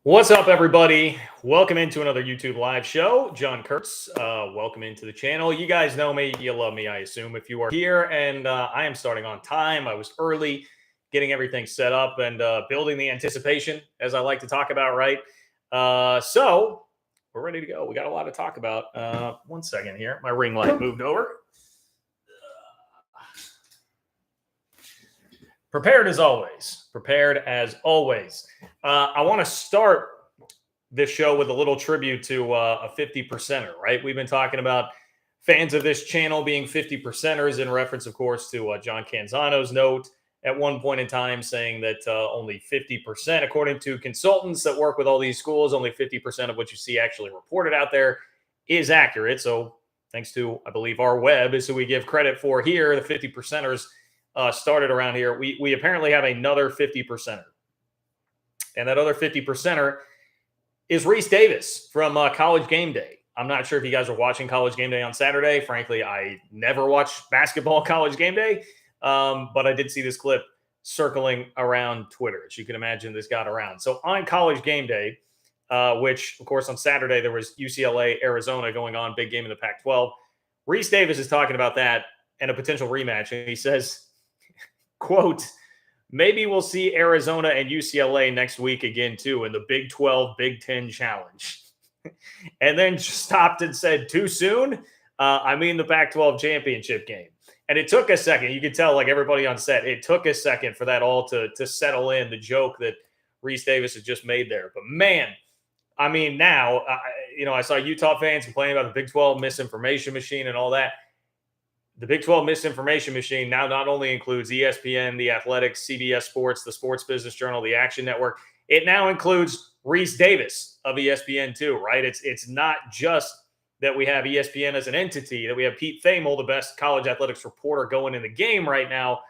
What's up, everybody? Welcome into another YouTube live show. John Kurtz, welcome into the channel. You guys know me. You love me, I assume, if you are here. And I am starting on time. I was early getting everything set up and building the anticipation, as I like to talk about, right? So we're ready to go. We got a lot to talk about. One second here. My ring light moved over. Prepared as always. Prepared as always. I want to start this show with a little tribute to a 50 percenter, right? We've been talking about fans of this channel being 50 percenters in reference, of course, to John Canzano's note at one point in time saying that only 50%, according to consultants that work with all these schools, only 50% of what you see actually reported out there is accurate. So thanks to, I believe, our web is who we give credit for here. The 50 percenters started around here. We apparently have another 50 percenter. And that other 50 percenter is Rhys Davis from College Game Day. I'm not sure if you guys are watching College Game Day on Saturday. Frankly, I never watch basketball College Game Day, but I did see this clip circling around Twitter. As you can imagine, this got around. So on College Game Day, which, of course, on Saturday, there was UCLA, Arizona going on, big game in the Pac-12. Rhys Davis is talking about that and a potential rematch. And he says, quote, "Maybe we'll see Arizona and UCLA next week again, too, in the Big 12, Big 10 challenge." And then stopped and said, "Too soon? I mean the Pac-12 championship game." And it took a second. You could tell, like everybody on set, it took a second for that all to settle in, the joke that Rhys Davis had just made there. But, man, I mean, now, I saw Utah fans complaining about the Big 12 misinformation machine and all that. The Big 12 misinformation machine now not only includes ESPN, The Athletic, CBS Sports, the Sports Business Journal, the Action Network. It now includes Rhys Davis of ESPN too, right? It's not just that we have ESPN as an entity, that we have Pete Thamel, the best college athletics reporter going in the game right now,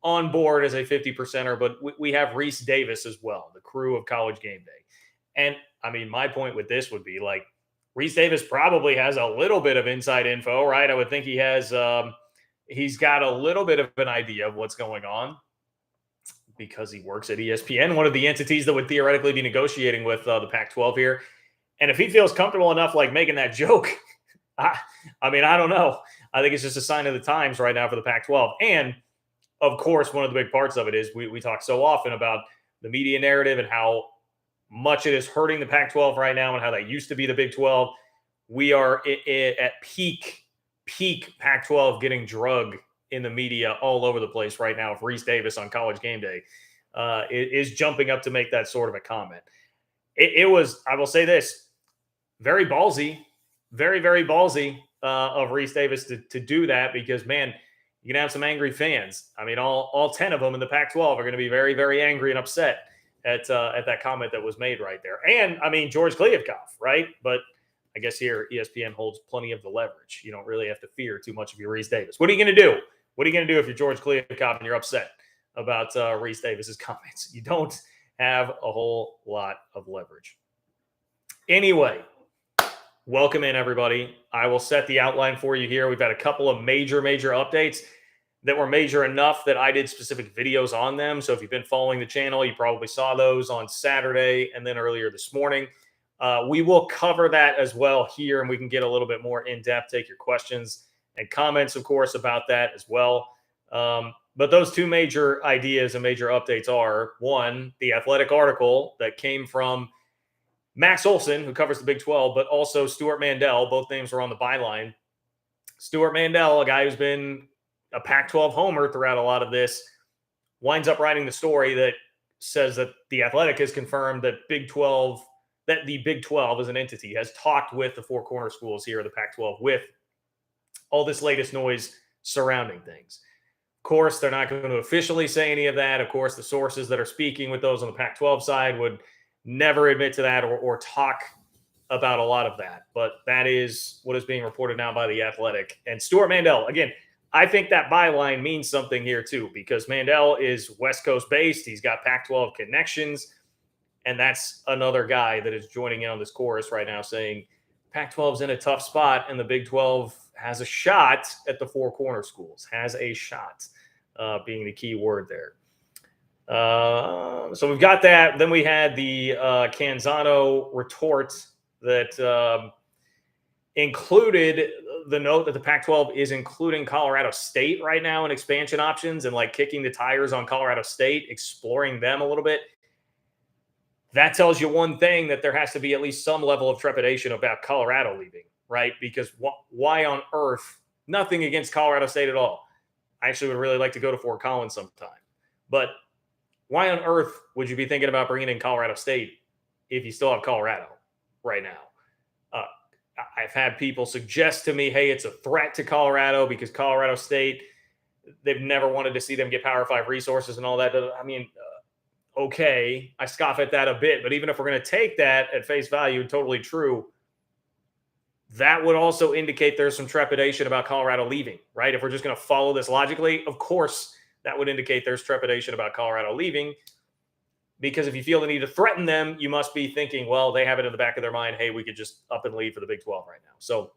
on board as a 50 percenter, but we have Rhys Davis as well, the crew of College Game Day. And I mean, my point with this would be like, Rhys Davis probably has a little bit of inside info, right? I would think he has, he's got a little bit of an idea of what's going on because he works at ESPN, one of the entities that would theoretically be negotiating with the Pac-12 here. And if he feels comfortable enough, like making that joke, I mean, I don't know. I think it's just a sign of the times right now for the Pac-12. And of course, one of the big parts of it is we talk so often about the media narrative and how much it is hurting the Pac-12 right now and how that used to be the Big 12. We are at peak Pac-12 getting drug in the media all over the place right now. If Rhys Davis on College Game Day is jumping up to make that sort of a comment. It was, I will say this, very ballsy, very, very ballsy of Rhys Davis to do that because, man, you can have some angry fans. I mean, all 10 of them in the Pac-12 are going to be very, very angry and upset at that comment that was made right there. And, I mean, George Kliavkoff, right? But I guess here ESPN holds plenty of the leverage. You don't really have to fear too much of your Rhys Davis. What are you going to do? What are you going to do if you're George Kliavkoff and you're upset about Rhys Davis's comments? You don't have a whole lot of leverage. Anyway, welcome in, everybody. I will set the outline for you here. We've had a couple of major updates that were major enough that I did specific videos on them. So if you've been following the channel, you probably saw those on Saturday and then earlier this morning. We will cover that as well here, and we can get a little bit more in-depth, take your questions and comments, of course, about that as well. But those two major ideas and major updates are, one, the Athletic article that came from Max Olson, who covers the Big 12, but also Stuart Mandel. Both names are on the byline. Stuart Mandel, a guy who's been a Pac-12 homer throughout a lot of this, winds up writing the story that says that the Athletic has confirmed that the Big 12 as an entity has talked with the four corner schools here, the Pac-12, with all this latest noise surrounding things. Of course, they're not going to officially say any of that. Of course, the sources that are speaking with those on the Pac-12 side would never admit to that or talk about a lot of that. But that is what is being reported now by the Athletic. And Stuart Mandel, again, I think that byline means something here too, because Mandel is West Coast based. He's got Pac-12 connections. And that's another guy that is joining in on this chorus right now saying Pac-12 is in a tough spot and the Big 12 has a shot at the four corner schools, has a shot being the key word there. So we've got that. Then we had the Canzano retort that included the note that the Pac-12 is including Colorado State right now in expansion options and like kicking the tires on Colorado State, exploring them a little bit. That tells you one thing, that there has to be at least some level of trepidation about Colorado leaving, right? Because why on earth, nothing against Colorado State at all. I actually would really like to go to Fort Collins sometime. But why on earth would you be thinking about bringing in Colorado State if you still have Colorado right now? I've had people suggest to me, hey, it's a threat to Colorado because Colorado State, they've never wanted to see them get Power 5 resources and all that. I mean, okay, I scoff at that a bit, but even if we're going to take that at face value, totally true, that would also indicate there's some trepidation about Colorado leaving, right? If we're just going to follow this logically, of course, that would indicate there's trepidation about Colorado leaving, because if you feel the need to threaten them, you must be thinking, well, they have it in the back of their mind, hey, we could just up and leave for the Big 12 right now. So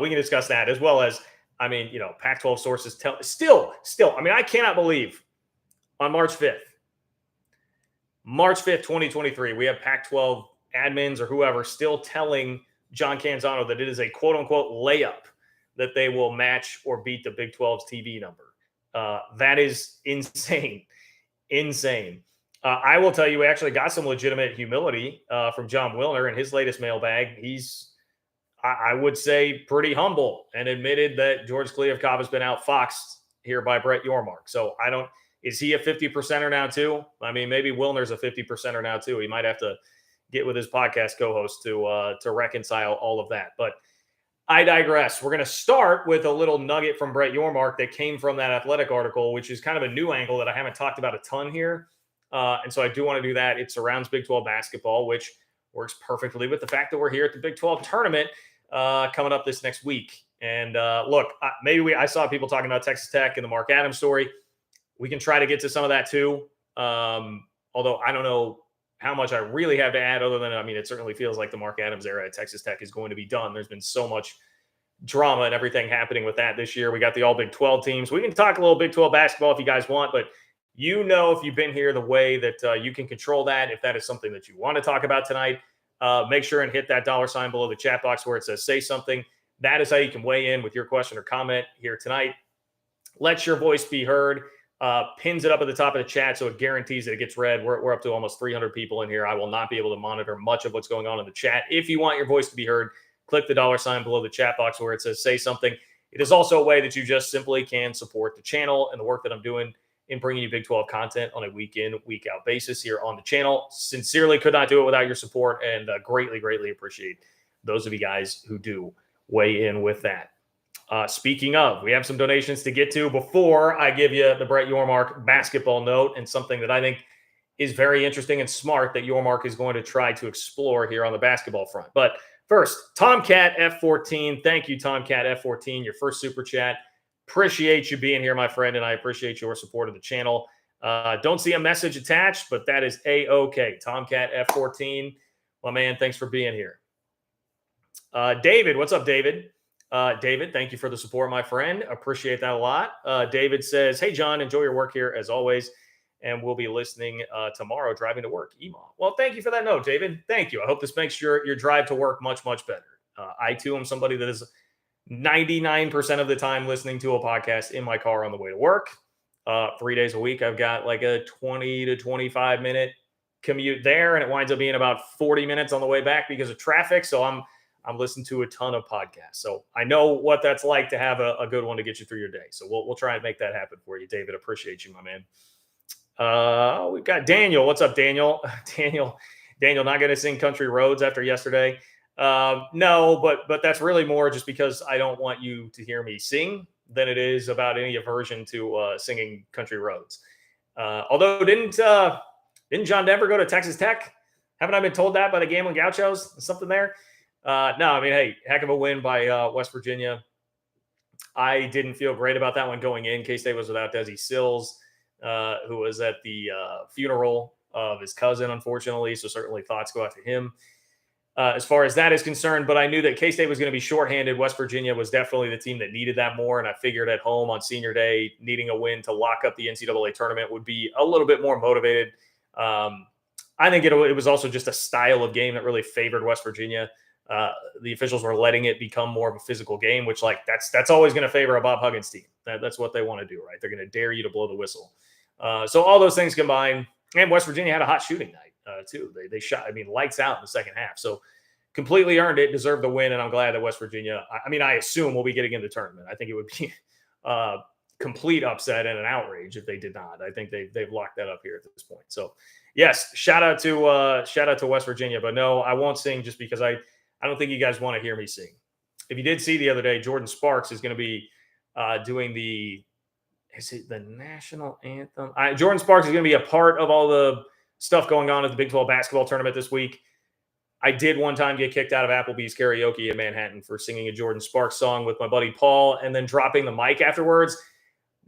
we can discuss that, as well as, I mean, you know, Pac-12 sources still, I mean, I cannot believe on March 5th, 2023, we have Pac-12 admins or whoever still telling John Canzano that it is a quote-unquote layup that they will match or beat the Big 12's TV number. That is insane. I will tell you, we actually got some legitimate humility from John Wilner in his latest mailbag. He's, I would say, pretty humble and admitted that George Kliavkov has been outfoxed here by Brett Yormark. So is he a 50%er now too? I mean, maybe Wilner's a 50%er now too. He might have to get with his podcast co-host to reconcile all of that. But I digress. We're going to start with a little nugget from Brett Yormark that came from that Athletic article, which is kind of a new angle that I haven't talked about a ton here. And so I do want to do that. It surrounds Big 12 basketball, which works perfectly with the fact that we're here at the Big 12 tournament coming up this next week. And look, I saw people talking about Texas Tech and the Mark Adams story. We can try to get to some of that too. Although I don't know how much I really have to add, other than, I mean, it certainly feels like the Mark Adams era at Texas Tech is going to be done. There's been so much drama and everything happening with that this year. We got the all Big 12 teams. We can talk a little Big 12 basketball if you guys want, but you know, if you've been here, the way that you can control that, if that is something that you want to talk about tonight, make sure and hit that $ below the chat box where it says say something. That is how you can weigh in with your question or comment here tonight. Let your voice be heard. Pins it up at the top of the chat so it guarantees that it gets read. We're up to almost 300 people in here. I will not be able to monitor much of what's going on in the chat. If you want your voice to be heard, click the $ below the chat box where it says say something. It is also a way that you just simply can support the channel and the work that I'm doing in bringing you Big 12 content on a week in, week out basis here on the channel. Sincerely could not do it without your support, and greatly appreciate those of you guys who do weigh in with that. Speaking of, we have some donations to get to before I give you the Brett Yormark basketball note, and something that I think is very interesting and smart that Yormark is going to try to explore here on the basketball front. But first, Tomcat F14. Thank you, Tomcat F14, your first super chat. Appreciate you being here, my friend, and I appreciate your support of the channel. Don't see a message attached, but that is A-OK. Tomcat F14, my man, thanks for being here. David, what's up, David? David, thank you for the support, my friend. Appreciate that a lot. David says, hey, John, enjoy your work here as always, and we'll be listening tomorrow driving to work. Email. Well, thank you for that note, David. Thank you. I hope this makes your drive to work much better. I, too, am somebody that is 99% of the time listening to a podcast in my car on the way to work. 3 days a week, I've got like a 20 to 25 minute commute there, and it winds up being about 40 minutes on the way back because of traffic. So I'm listening to a ton of podcasts. So I know what that's like to have a good one to get you through your day. So we'll try and make that happen for you, David. Appreciate you, my man. We've got Daniel. What's up, Daniel? Daniel, not going to sing Country Roads after yesterday. No, but that's really more just because I don't want you to hear me sing than it is about any aversion to singing Country Roads. Although didn't John Denver go to Texas Tech? Haven't I been told that by the Gambling Gauchos? Something there? No, I mean, hey, heck of a win by West Virginia. I didn't feel great about that one going in. K-State was without Desi Sills, who was at the funeral of his cousin, unfortunately. So certainly thoughts go out to him. as far as that is concerned. But I knew that K-State was going to be shorthanded. West Virginia was definitely the team that needed that more. And I figured at home on senior day, needing a win to lock up the NCAA tournament would be a little bit more motivated. I think it was also just a style of game that really favored West Virginia. The officials were letting it become more of a physical game, which that's always going to favor a Bob Huggins team. That's what they want to do, right? They're going to dare you to blow the whistle. So all those things combined, and West Virginia had a hot shooting night too. They shot, lights out in the second half. So completely earned it, deserved the win, and I'm glad that West Virginia, I assume we'll be getting in the tournament. I think it would be complete upset and an outrage if they did not. I think they've locked that up here at this point. So yes, shout out to West Virginia, but no, I won't sing just because I don't think you guys want to hear me sing. If you did see the other day, Jordan Sparks is going to be doing the national anthem? Jordan Sparks is going to be a part of all the stuff going on at the Big 12 basketball tournament this week. I did one time get kicked out of Applebee's karaoke in Manhattan for singing a Jordan Sparks song with my buddy Paul and then dropping the mic afterwards.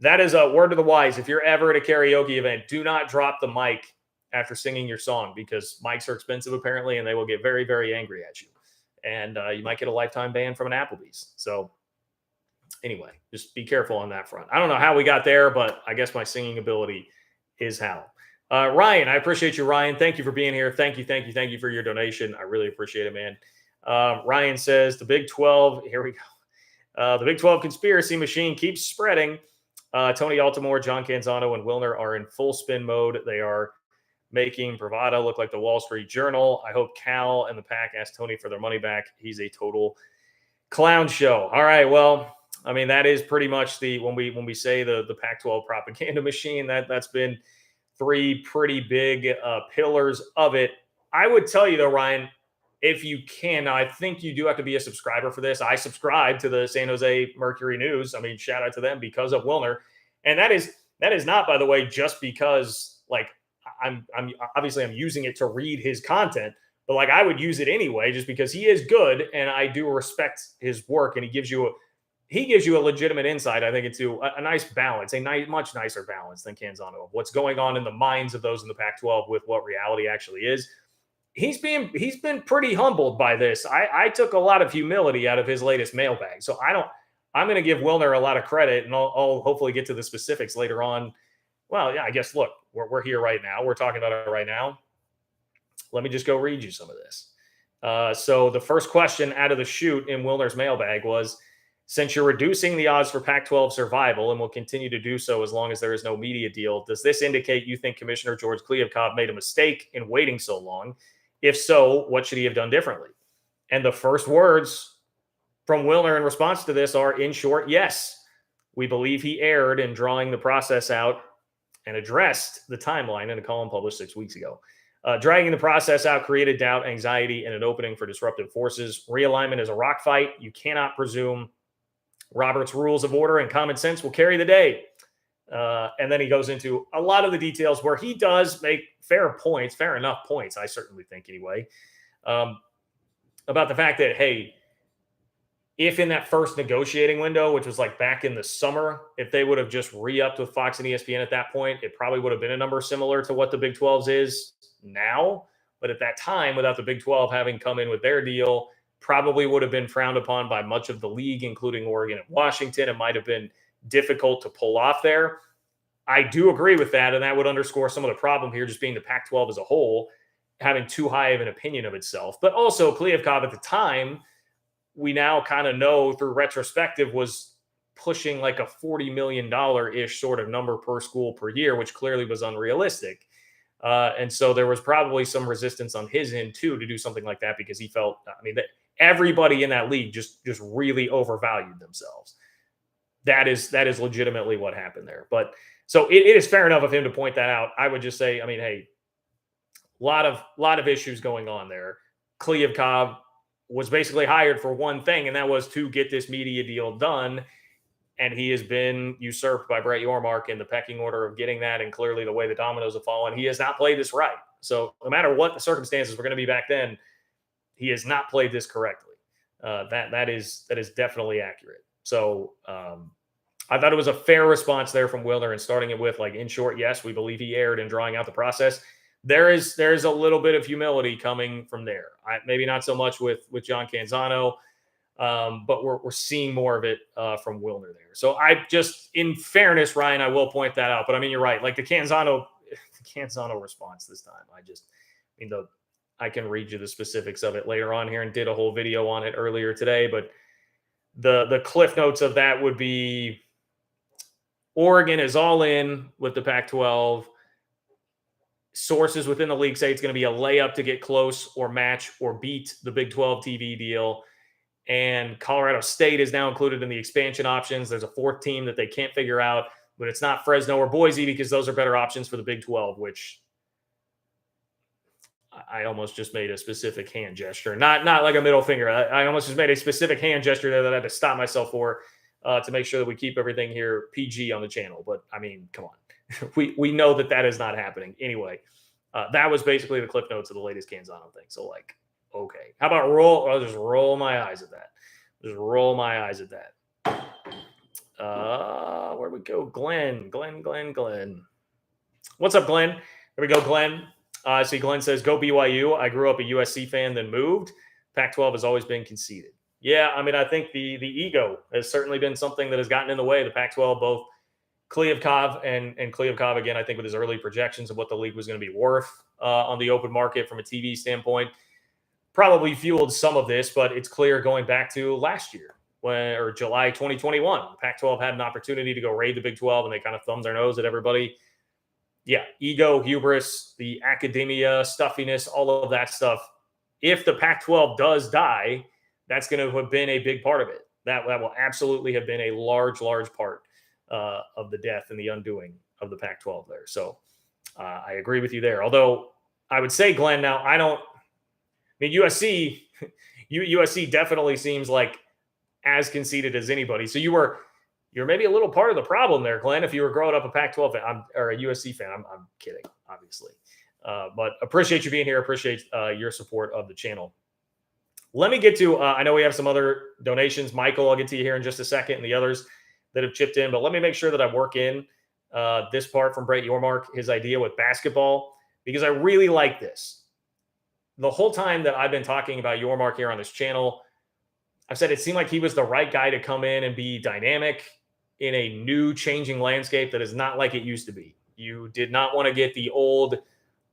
That is a word to the wise. If you're ever at a karaoke event, do not drop the mic after singing your song because mics are expensive apparently and they will get very, very angry at you. And you might get a lifetime ban from an Applebee's. So anyway, just be careful on that front. I don't know how we got there, but I guess my singing ability is how. Ryan, I appreciate you, Ryan. Thank you for being here. Thank you for your donation. I really appreciate it, man. Ryan says the Big 12, here we go. The Big 12 conspiracy machine keeps spreading. Tony Altimore, John Canzano, and Wilner are in full spin mode. They are making Bravado look like the Wall Street Journal. I hope Cal and the Pack ask Tony for their money back. He's a total clown show. All right, well, that is pretty much when we say the Pac-12 propaganda machine, that's been three pretty big pillars of it. I would tell you though, Ryan, if you can, now I think you do have to be a subscriber for this. I subscribe to the San Jose Mercury News. Shout out to them because of Wilner. And that is not, by the way, just because I'm using it to read his content, but I would use it anyway, just because he is good and I do respect his work and he gives you a legitimate insight, I think, into a nice balance, much nicer balance than Canzano of what's going on in the minds of those in the Pac-12 with what reality actually is. He's been pretty humbled by this. I took a lot of humility out of his latest mailbag. So I'm going to give Wilner a lot of credit, and I'll hopefully get to the specifics later on. Well, yeah, I guess, look, we're here right now. We're talking about it right now. Let me just go read you some of this. So the first question out of the chute in Wilner's mailbag was, since you're reducing the odds for Pac-12 survival and will continue to do so as long as there is no media deal, does this indicate you think Commissioner George Kliavkoff made a mistake in waiting so long? If so, what should he have done differently? And the first words from Wilner in response to this are, in short, yes. We believe he erred in drawing the process out and addressed the timeline in a column published 6 weeks ago. Dragging the process out created doubt, anxiety, and an opening for disruptive forces. Realignment is a rock fight. You cannot presume Robert's rules of order and common sense will carry the day. And then he goes into a lot of the details where he does make fair enough points, I certainly think anyway, about the fact that, hey, if in that first negotiating window, which was back in the summer, if they would have just re-upped with Fox and ESPN at that point, it probably would have been a number similar to what the Big 12's is now. But at that time, without the Big 12 having come in with their deal, probably would have been frowned upon by much of the league, including Oregon and Washington. It might have been difficult to pull off there. I do agree with that, and that would underscore some of the problem here, just being the Pac-12 as a whole, having too high of an opinion of itself. But also, Kliavkoff at the time, we now kind of know through retrospective, was pushing a $40 million-ish sort of number per school per year, which clearly was unrealistic. And so there was probably some resistance on his end, too, to do something like that because he felt, that everybody in that league just really overvalued themselves. That is legitimately what happened there. But so it is fair enough of him to point that out. I would just say, hey, a lot of issues going on there. Kliavkoff was basically hired for one thing, and that was to get this media deal done. And he has been usurped by Brett Yormark in the pecking order of getting that. And clearly the way the dominoes have fallen, he has not played this right. So no matter what the circumstances were going to be back then, he has not played this correctly. That is definitely accurate. So I thought it was a fair response there from Wilner and starting it with in short, yes, we believe he erred in drawing out the process. there is a little bit of humility coming from there. Maybe not so much with John Canzano, but we're seeing more of it from Wilner there. So I just, in fairness, Ryan, I will point that out. But I mean, you're right. Like the Canzano response this time. I can read you the specifics of it later on here, and did a whole video on it earlier today. But the cliff notes of that would be Oregon is all in with the Pac-12. Sources within the league say it's going to be a layup to get close or match or beat the Big 12 TV deal. And Colorado State is now included in the expansion options. There's a fourth team that they can't figure out, but it's not Fresno or Boise because those are better options for the Big 12, which I almost just made a specific hand gesture. Not like a middle finger. I almost just made a specific hand gesture there that I had to stop myself for to make sure that we keep everything here PG on the channel. But, I mean, come on. we know that is not happening. Anyway, that was basically the clip notes of the latest Canzano thing. So, like, okay. How about roll? I'll just roll my eyes at that. Just roll my eyes at that. Where we go? Glenn. What's up, Glenn? Here we go, Glenn. I see Glenn says, go BYU. I grew up a USC fan, then moved. Pac-12 has always been conceited. Yeah, I mean, I think the ego has certainly been something that has gotten in the way. The Pac-12, both Kliavkov and Kliavkov, again, I think with his early projections of what the league was going to be worth on the open market from a TV standpoint, probably fueled some of this, but it's clear going back to last year or July 2021, the Pac-12 had an opportunity to go raid the Big 12, and they kind of thumbed their nose at everybody. Yeah, ego, hubris, the academia, stuffiness, all of that stuff. If the Pac-12 does die, that's going to have been a big part of it. That will absolutely have been a large part of the death and the undoing of the Pac-12 there. So I agree with you there. Although I would say, Glenn, now USC definitely seems like as conceited as anybody. So you're maybe a little part of the problem there, Glenn, if you were growing up a Pac-12 fan or a USC fan. I'm kidding, obviously. But appreciate you being here. Appreciate your support of the channel. Let me get to, I know we have some other donations. Michael, I'll get to you here in just a second, and the others that have chipped in. But let me make sure that I work in this part from Brett Yormark, his idea with basketball, because I really like this. The whole time that I've been talking about Yormark here on this channel, I've said it seemed like he was the right guy to come in and be dynamic in a new changing landscape that is not like it used to be. You did not want to get the old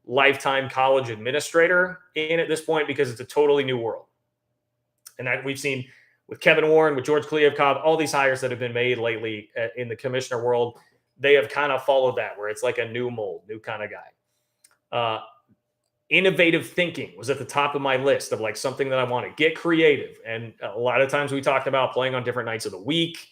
lifetime college administrator in at this point because it's a totally new world. And that we've seen with Kevin Warren, with George Kliavkov, all these hires that have been made lately in the commissioner world, they have kind of followed that, where it's like a new mold, new kind of guy. Innovative thinking was at the top of my list of like something that I want to get creative. And a lot of times we talked about playing on different nights of the week,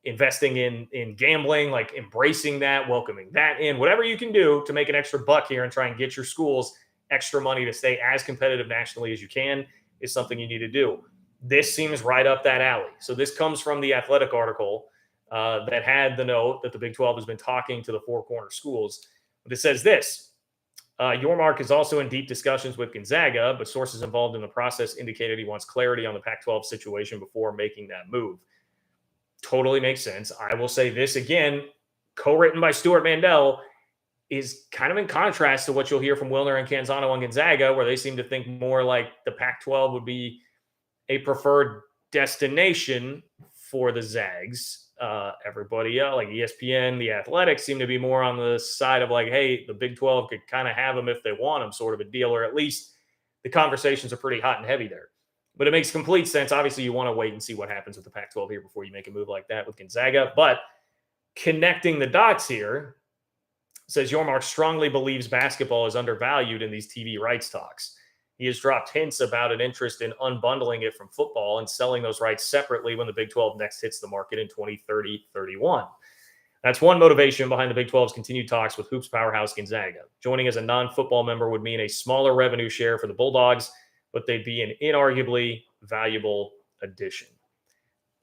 investing in gambling, like embracing that, welcoming that in, whatever you can do to make an extra buck here and try and get your schools extra money to stay as competitive nationally as you can is something you need to do. This seems right up that alley. So this comes from the Athletic article that had the note that the Big 12 has been talking to the Four Corner schools. But it says this: Yormark is also in deep discussions with Gonzaga, but sources involved in the process indicated he wants clarity on the Pac-12 situation before making that move. Totally makes sense. I will say this again, co-written by Stuart Mandel, is kind of in contrast to what you'll hear from Wilner and Canzano on Gonzaga, where they seem to think more like the Pac-12 would be a preferred destination for the Zags. Everybody else, like ESPN, the Athletic, seem to be more on the side of like, hey, the Big 12 could kind of have them if they want them, sort of a deal, or at least the conversations are pretty hot and heavy there. But it makes complete sense. Obviously, you want to wait and see what happens with the Pac-12 here before you make a move like that with Gonzaga. But connecting the dots here, says Yormark strongly believes basketball is undervalued in these TV rights talks. He has dropped hints about an interest in unbundling it from football and selling those rights separately when the Big 12 next hits the market in 2030-31. That's one motivation behind the Big 12's continued talks with hoops powerhouse Gonzaga. Joining as a non-football member would mean a smaller revenue share for the Bulldogs, but they'd be an inarguably valuable addition.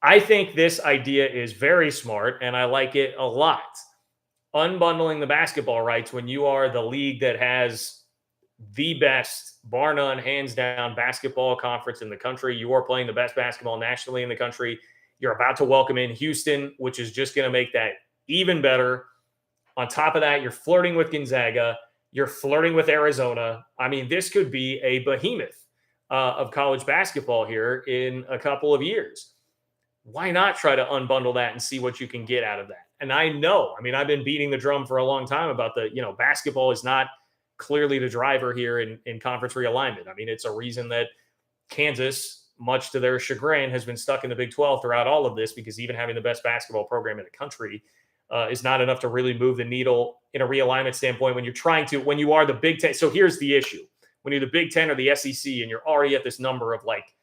I think this idea is very smart, and I like it a lot. Unbundling the basketball rights when you are the league that has the best, bar none, hands down, basketball conference in the country. You are playing the best basketball nationally in the country. You're about to welcome in Houston, which is just going to make that even better. On top of that, you're flirting with Gonzaga. You're flirting with Arizona. I mean, this could be a behemoth of college basketball here in a couple of years. Why not try to unbundle that and see what you can get out of that? And I know, I mean, I've been beating the drum for a long time about basketball is not clearly the driver here in conference realignment. I mean, it's a reason that Kansas, much to their chagrin, has been stuck in the Big 12 throughout all of this, because even having the best basketball program in the country is not enough to really move the needle in a realignment standpoint when you are the Big 10. So here's the issue. When you're the Big 10 or the SEC and you're already at this number of like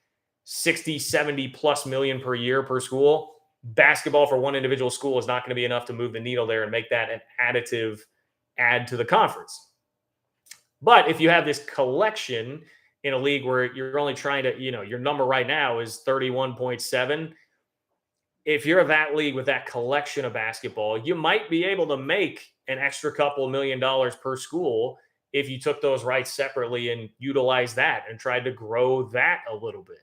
60, 70 plus million per year per school, basketball for one individual school is not going to be enough to move the needle there and make that an additive add to the conference. But if you have this collection in a league where you're only trying to, your number right now is 31.7. If you're that league with that collection of basketball, you might be able to make an extra couple $1 million per school if you took those rights separately and utilized that and tried to grow that a little bit.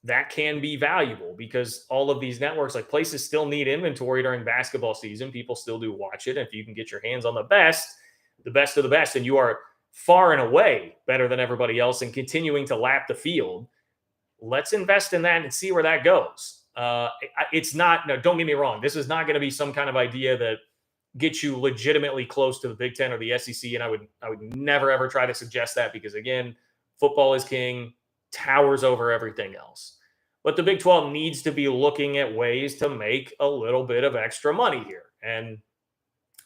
That can be valuable because all of these networks, like places, still need inventory during basketball season. People still do watch it. If you can get your hands on the best of the best, and you are far and away better than everybody else and continuing to lap the field, let's invest in that and see where that goes. It's not, no, don't get me wrong. This is not going to be some kind of idea that gets you legitimately close to the Big 10 or the SEC. And I would never, ever try to suggest that because, again, football is king, towers over everything else. But the Big 12 needs to be looking at ways to make a little bit of extra money here. And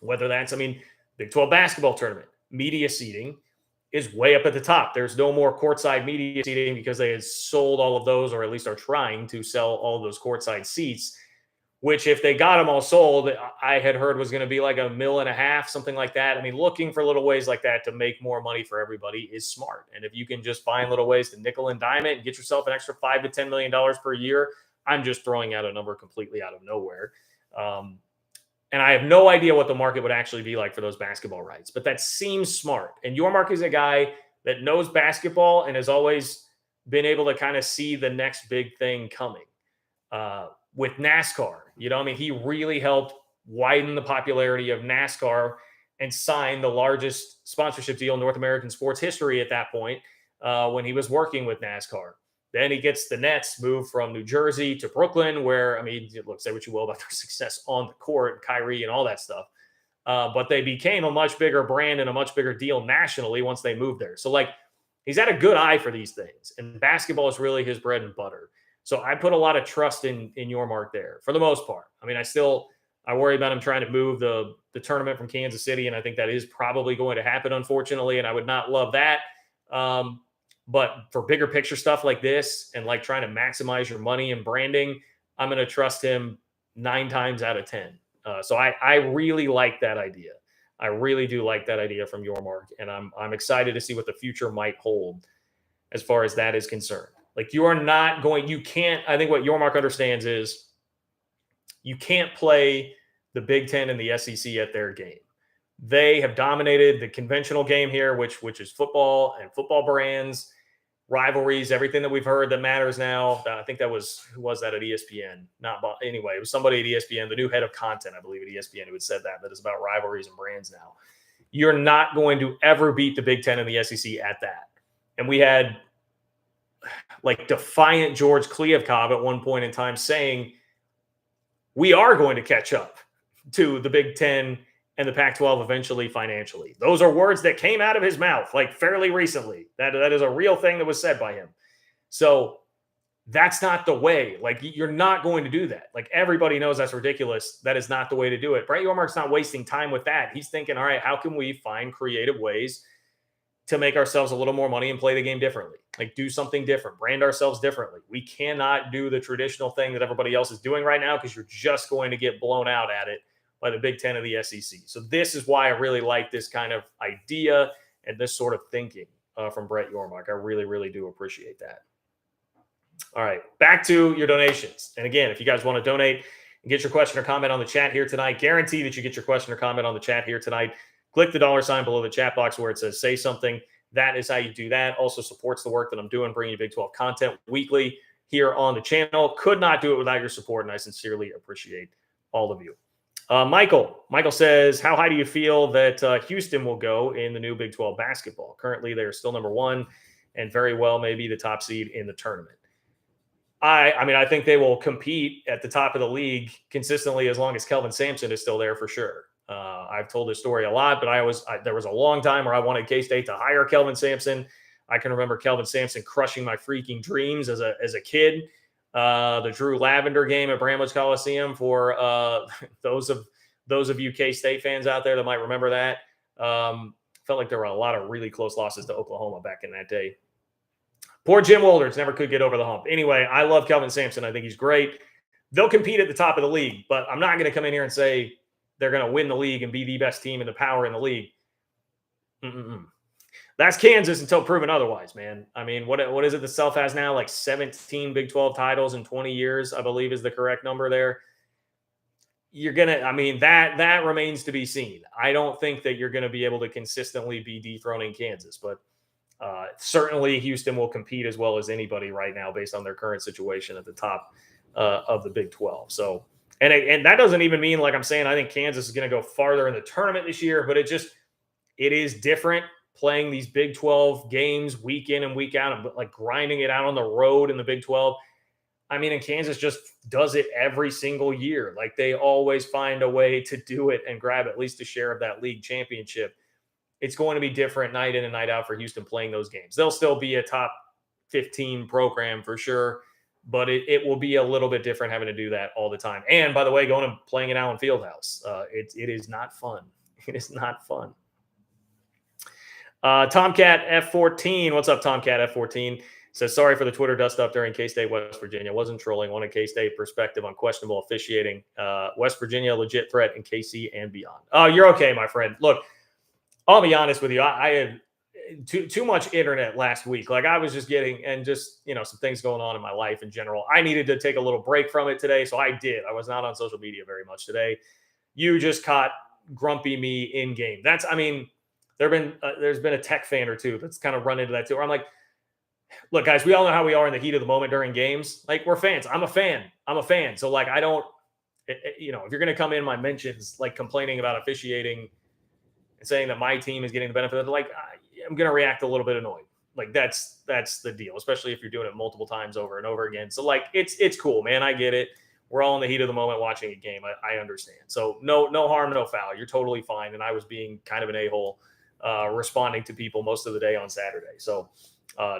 whether that's, Big 12 basketball tournament, media seating is way up at the top. There's no more courtside media seating because they had sold all of those, or at least are trying to sell all of those courtside seats, which if they got them all sold, I had heard was going to be like $1.5 million, something like that. Looking for little ways like that to make more money for everybody is smart. And if you can just find little ways to nickel and dime it and get yourself an extra $5 to $10 million per year, I'm just throwing out a number completely out of nowhere. And I have no idea what the market would actually be like for those basketball rights, but that seems smart. And Yormark is a guy that knows basketball and has always been able to kind of see the next big thing coming. With NASCAR, he really helped widen the popularity of NASCAR and sign the largest sponsorship deal in North American sports history at that point when he was working with NASCAR. Then he gets the Nets moved from New Jersey to Brooklyn, where, look, say what you will about their success on the court, Kyrie and all that stuff. But they became a much bigger brand and a much bigger deal nationally once they moved there. So, he's had a good eye for these things. And basketball is really his bread and butter. So I put a lot of trust in Yormark there for the most part. I worry about him trying to move the tournament from Kansas City, and I think that is probably going to happen, unfortunately, and I would not love that. But for bigger picture stuff like this and trying to maximize your money and branding, I'm going to trust him 9 times out of 10. So I really like that idea. I really do like that idea from Yormark, and I'm excited to see what the future might hold as far as that is concerned. I think what Yormark understands is you can't play the Big Ten and the SEC at their game. They have dominated the conventional game here, which is football and football brands, rivalries, everything that we've heard that matters now. I think who was that at ESPN? Anyway, it was somebody at ESPN, the new head of content, I believe, at ESPN, who had said that it's about rivalries and brands now. You're not going to ever beat the Big Ten and the SEC at that. And we had defiant George Kliavkov at one point in time saying, we are going to catch up to the Big Ten and the Pac-12 eventually financially. Those are words that came out of his mouth fairly recently. That is a real thing that was said by him. So that's not the way. You're not going to do that. Everybody knows that's ridiculous. That is not the way to do it. Brett Yormark's not wasting time with that. He's thinking, all right, how can we find creative ways to make ourselves a little more money and play the game differently? Do something different, brand ourselves differently. We cannot do the traditional thing that everybody else is doing right now because you're just going to get blown out at it by the Big Ten and the SEC. So this is why I really like this kind of idea and this sort of thinking from Brett Yormark. I really, really do appreciate that. All right, back to your donations. And again, if you guys want to donate and get your question or comment on the chat here tonight, guarantee that you get your question or comment on the chat here tonight. Click the $ below the chat box where it says say something. That is how you do that. Also supports the work that I'm doing, bringing you Big 12 content weekly here on the channel. Could not do it without your support, and I sincerely appreciate all of you. Michael says, how high do you feel that Houston will go in the new Big 12 basketball? Currently, they're still number one and very well maybe the top seed in the tournament. I think they will compete at the top of the league consistently as long as Kelvin Sampson is still there for sure. I've told this story a lot, but there was a long time where I wanted K-State to hire Kelvin Sampson. I can remember Kelvin Sampson crushing my freaking dreams as a kid. The Drew Lavender game at Bramlage Coliseum for those of you K-State fans out there that might remember that. Felt like there were a lot of really close losses to Oklahoma back in that day. Poor Jim Wolders never could get over the hump. Anyway, I love Kelvin Sampson. I think he's great. They'll compete at the top of the league, but I'm not going to come in here and say they're going to win the league and be the best team in the power in the league. That's Kansas until proven otherwise, man. I mean, what is it the Self has now? Like 17 Big 12 titles in 20 years, I believe is the correct number there. That remains to be seen. I don't think that you're going to be able to consistently be dethroning Kansas, but certainly Houston will compete as well as anybody right now based on their current situation at the top of the Big 12. So, and that doesn't even mean like I'm saying I think Kansas is going to go farther in the tournament this year, but it is different playing these Big 12 games week in and week out, but like grinding it out on the road in the Big 12. I mean, and Kansas just does it every single year. Like they always find a way to do it and grab at least a share of that league championship. It's going to be different night in and night out for Houston playing those games. They'll still be a top 15 program for sure, but it will be a little bit different having to do that all the time. And by the way, going and playing in Allen Fieldhouse, it is not fun. It is not fun. Tomcat F14. What's up, Tomcat F14? Says, sorry for the Twitter dust up during K-State West Virginia. Wasn't trolling. Wanted K-State perspective on questionable officiating. West Virginia, legit threat in KC and beyond. Oh, you're okay, my friend. Look, I'll be honest with you. I had too much internet last week. Like I was just getting, and just, some things going on in my life in general. I needed to take a little break from it today. So I did. I was not on social media very much today. You just caught grumpy me in game. There's been a tech fan or two that's kind of run into that too. Where I'm like, look, guys, we all know how we are in the heat of the moment during games. Like we're fans. I'm a fan. So like, I don't, if you're going to come in my mentions, like complaining about officiating and saying that my team is getting the benefit of it, like I'm going to react a little bit annoyed. Like that's the deal, especially if you're doing it multiple times over and over again. So like, it's cool, man. I get it. We're all in the heat of the moment watching a game. I understand. So no harm, no foul. You're totally fine. And I was being kind of an a-hole responding to people most of the day on Saturday. So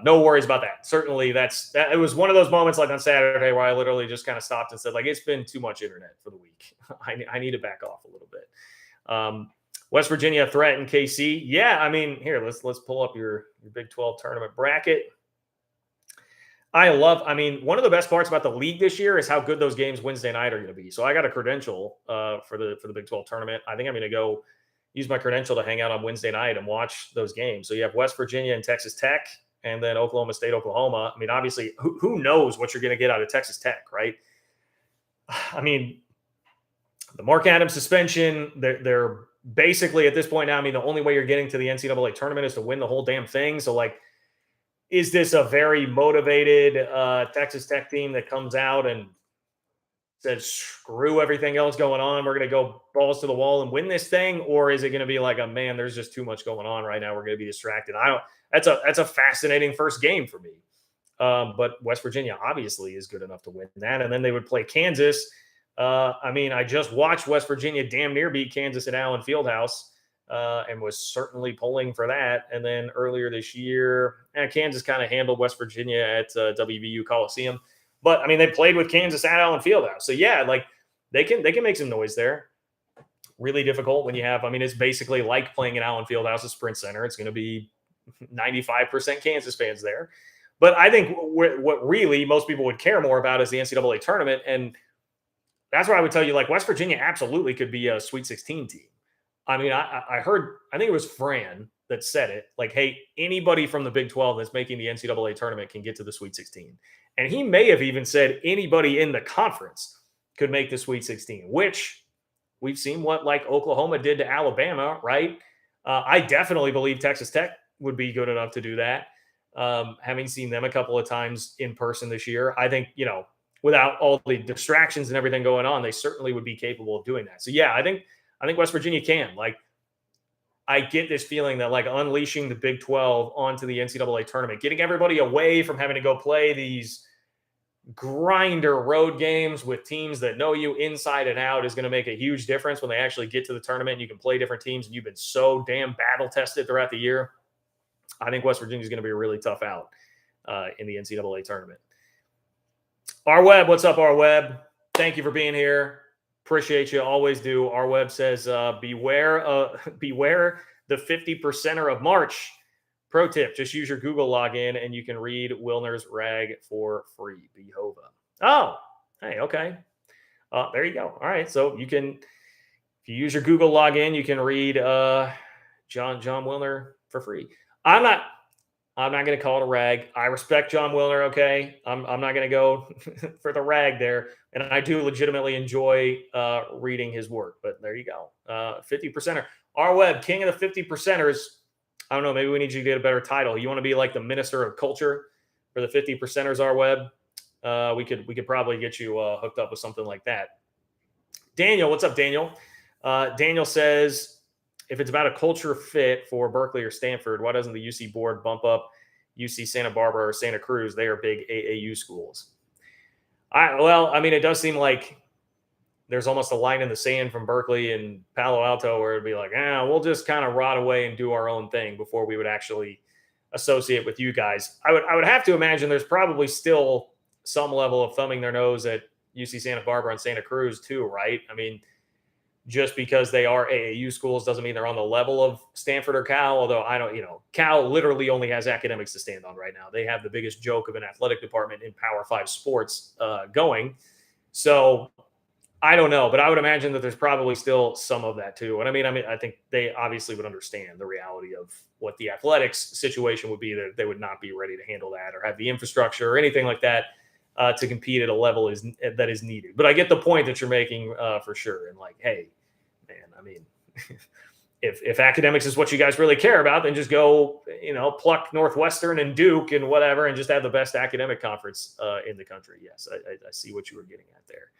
no worries about that. Certainly it was one of those moments like on Saturday where I literally just kind of stopped and said, like, it's been too much internet for the week. I need to back off a little bit. West Virginia threat in KC. Yeah, I mean, here, let's pull up your Big 12 tournament bracket. One of the best parts about the league this year is how good those games Wednesday night are going to be. So I got a credential for the Big 12 tournament. I think I'm going to go use my credential to hang out on Wednesday night and watch those games. So you have West Virginia and Texas Tech, and then Oklahoma State, Oklahoma. I mean, obviously, who knows what you're going to get out of Texas Tech, right? I mean, the Mark Adams suspension, they're basically at this point now, I mean, the only way you're getting to the NCAA tournament is to win the whole damn thing. So, like, is this a very motivated Texas Tech team that comes out and says, screw everything else going on, we're going to go balls to the wall and win this thing? Or is it going to be like, man, there's just too much going on right now, we're going to be distracted? That's a fascinating first game for me. But West Virginia obviously is good enough to win that. And then they would play Kansas. I just watched West Virginia damn near beat Kansas at Allen Fieldhouse and was certainly pulling for that. And then earlier this year, Kansas kind of handled West Virginia at WVU Coliseum. But, they played with Kansas at Allen Fieldhouse. So, yeah, like they can make some noise there. Really difficult when you have – it's basically like playing at Allen Fieldhouse, a Sprint Center. It's going to be 95% Kansas fans there. But I think what really most people would care more about is the NCAA tournament. And that's where I would tell you, like, West Virginia absolutely could be a Sweet 16 team. I heard – I think it was Fran that said it. Like, hey, anybody from the Big 12 that's making the NCAA tournament can get to the Sweet 16. And he may have even said anybody in the conference could make the Sweet 16, which we've seen what, like, Oklahoma did to Alabama, right? I definitely believe Texas Tech would be good enough to do that. Having seen them a couple of times in person this year, I think, without all the distractions and everything going on, they certainly would be capable of doing that. So yeah, I think West Virginia can. Like, I get this feeling that like unleashing the Big 12 onto the NCAA tournament, getting everybody away from having to go play these grinder road games with teams that know you inside and out is going to make a huge difference when they actually get to the tournament and you can play different teams and you've been so damn battle tested throughout the year. I think West Virginia is going to be a really tough out in the NCAA tournament. R Web, what's up, R Web? Thank you for being here. Appreciate you. Always do. R Web says, beware the 50%er of March. Pro tip, just use your Google login and you can read Wilner's rag for free. Behova. Oh, hey, okay. There you go. All right. So you can, if you use your Google login, you can read John Wilner for free. I'm not going to call it a rag. I respect John Wilner. Okay. I'm not going to go for the rag there. And I do legitimately enjoy reading his work, but there you go. 50%er. R Web, king of the 50%ers. I don't know. Maybe we need you to get a better title. You want to be like the minister of culture for the 50%ers, R Web? We could probably get you hooked up with something like that. Daniel, what's up, Daniel? Daniel says, if it's about a culture fit for Berkeley or Stanford, why doesn't the UC board bump up UC Santa Barbara or Santa Cruz? They are big AAU schools. It does seem like there's almost a line in the sand from Berkeley and Palo Alto where it'd be like, we'll just kind of rot away and do our own thing before we would actually associate with you guys. I would have to imagine there's probably still some level of thumbing their nose at UC Santa Barbara and Santa Cruz too, right? I mean, just because they are AAU schools doesn't mean they're on the level of Stanford or Cal, although Cal literally only has academics to stand on right now. They have the biggest joke of an athletic department in Power 5 sports going. So I don't know, but I would imagine that there's probably still some of that too. And I think they obviously would understand the reality of what the athletics situation would be, that they would not be ready to handle that or have the infrastructure or anything like that to compete at a level that is needed. But I get the point that you're making for sure. And like, hey, man, if academics is what you guys really care about, then just go, pluck Northwestern and Duke and whatever, and just have the best academic conference in the country. Yes, I see what you were getting at there.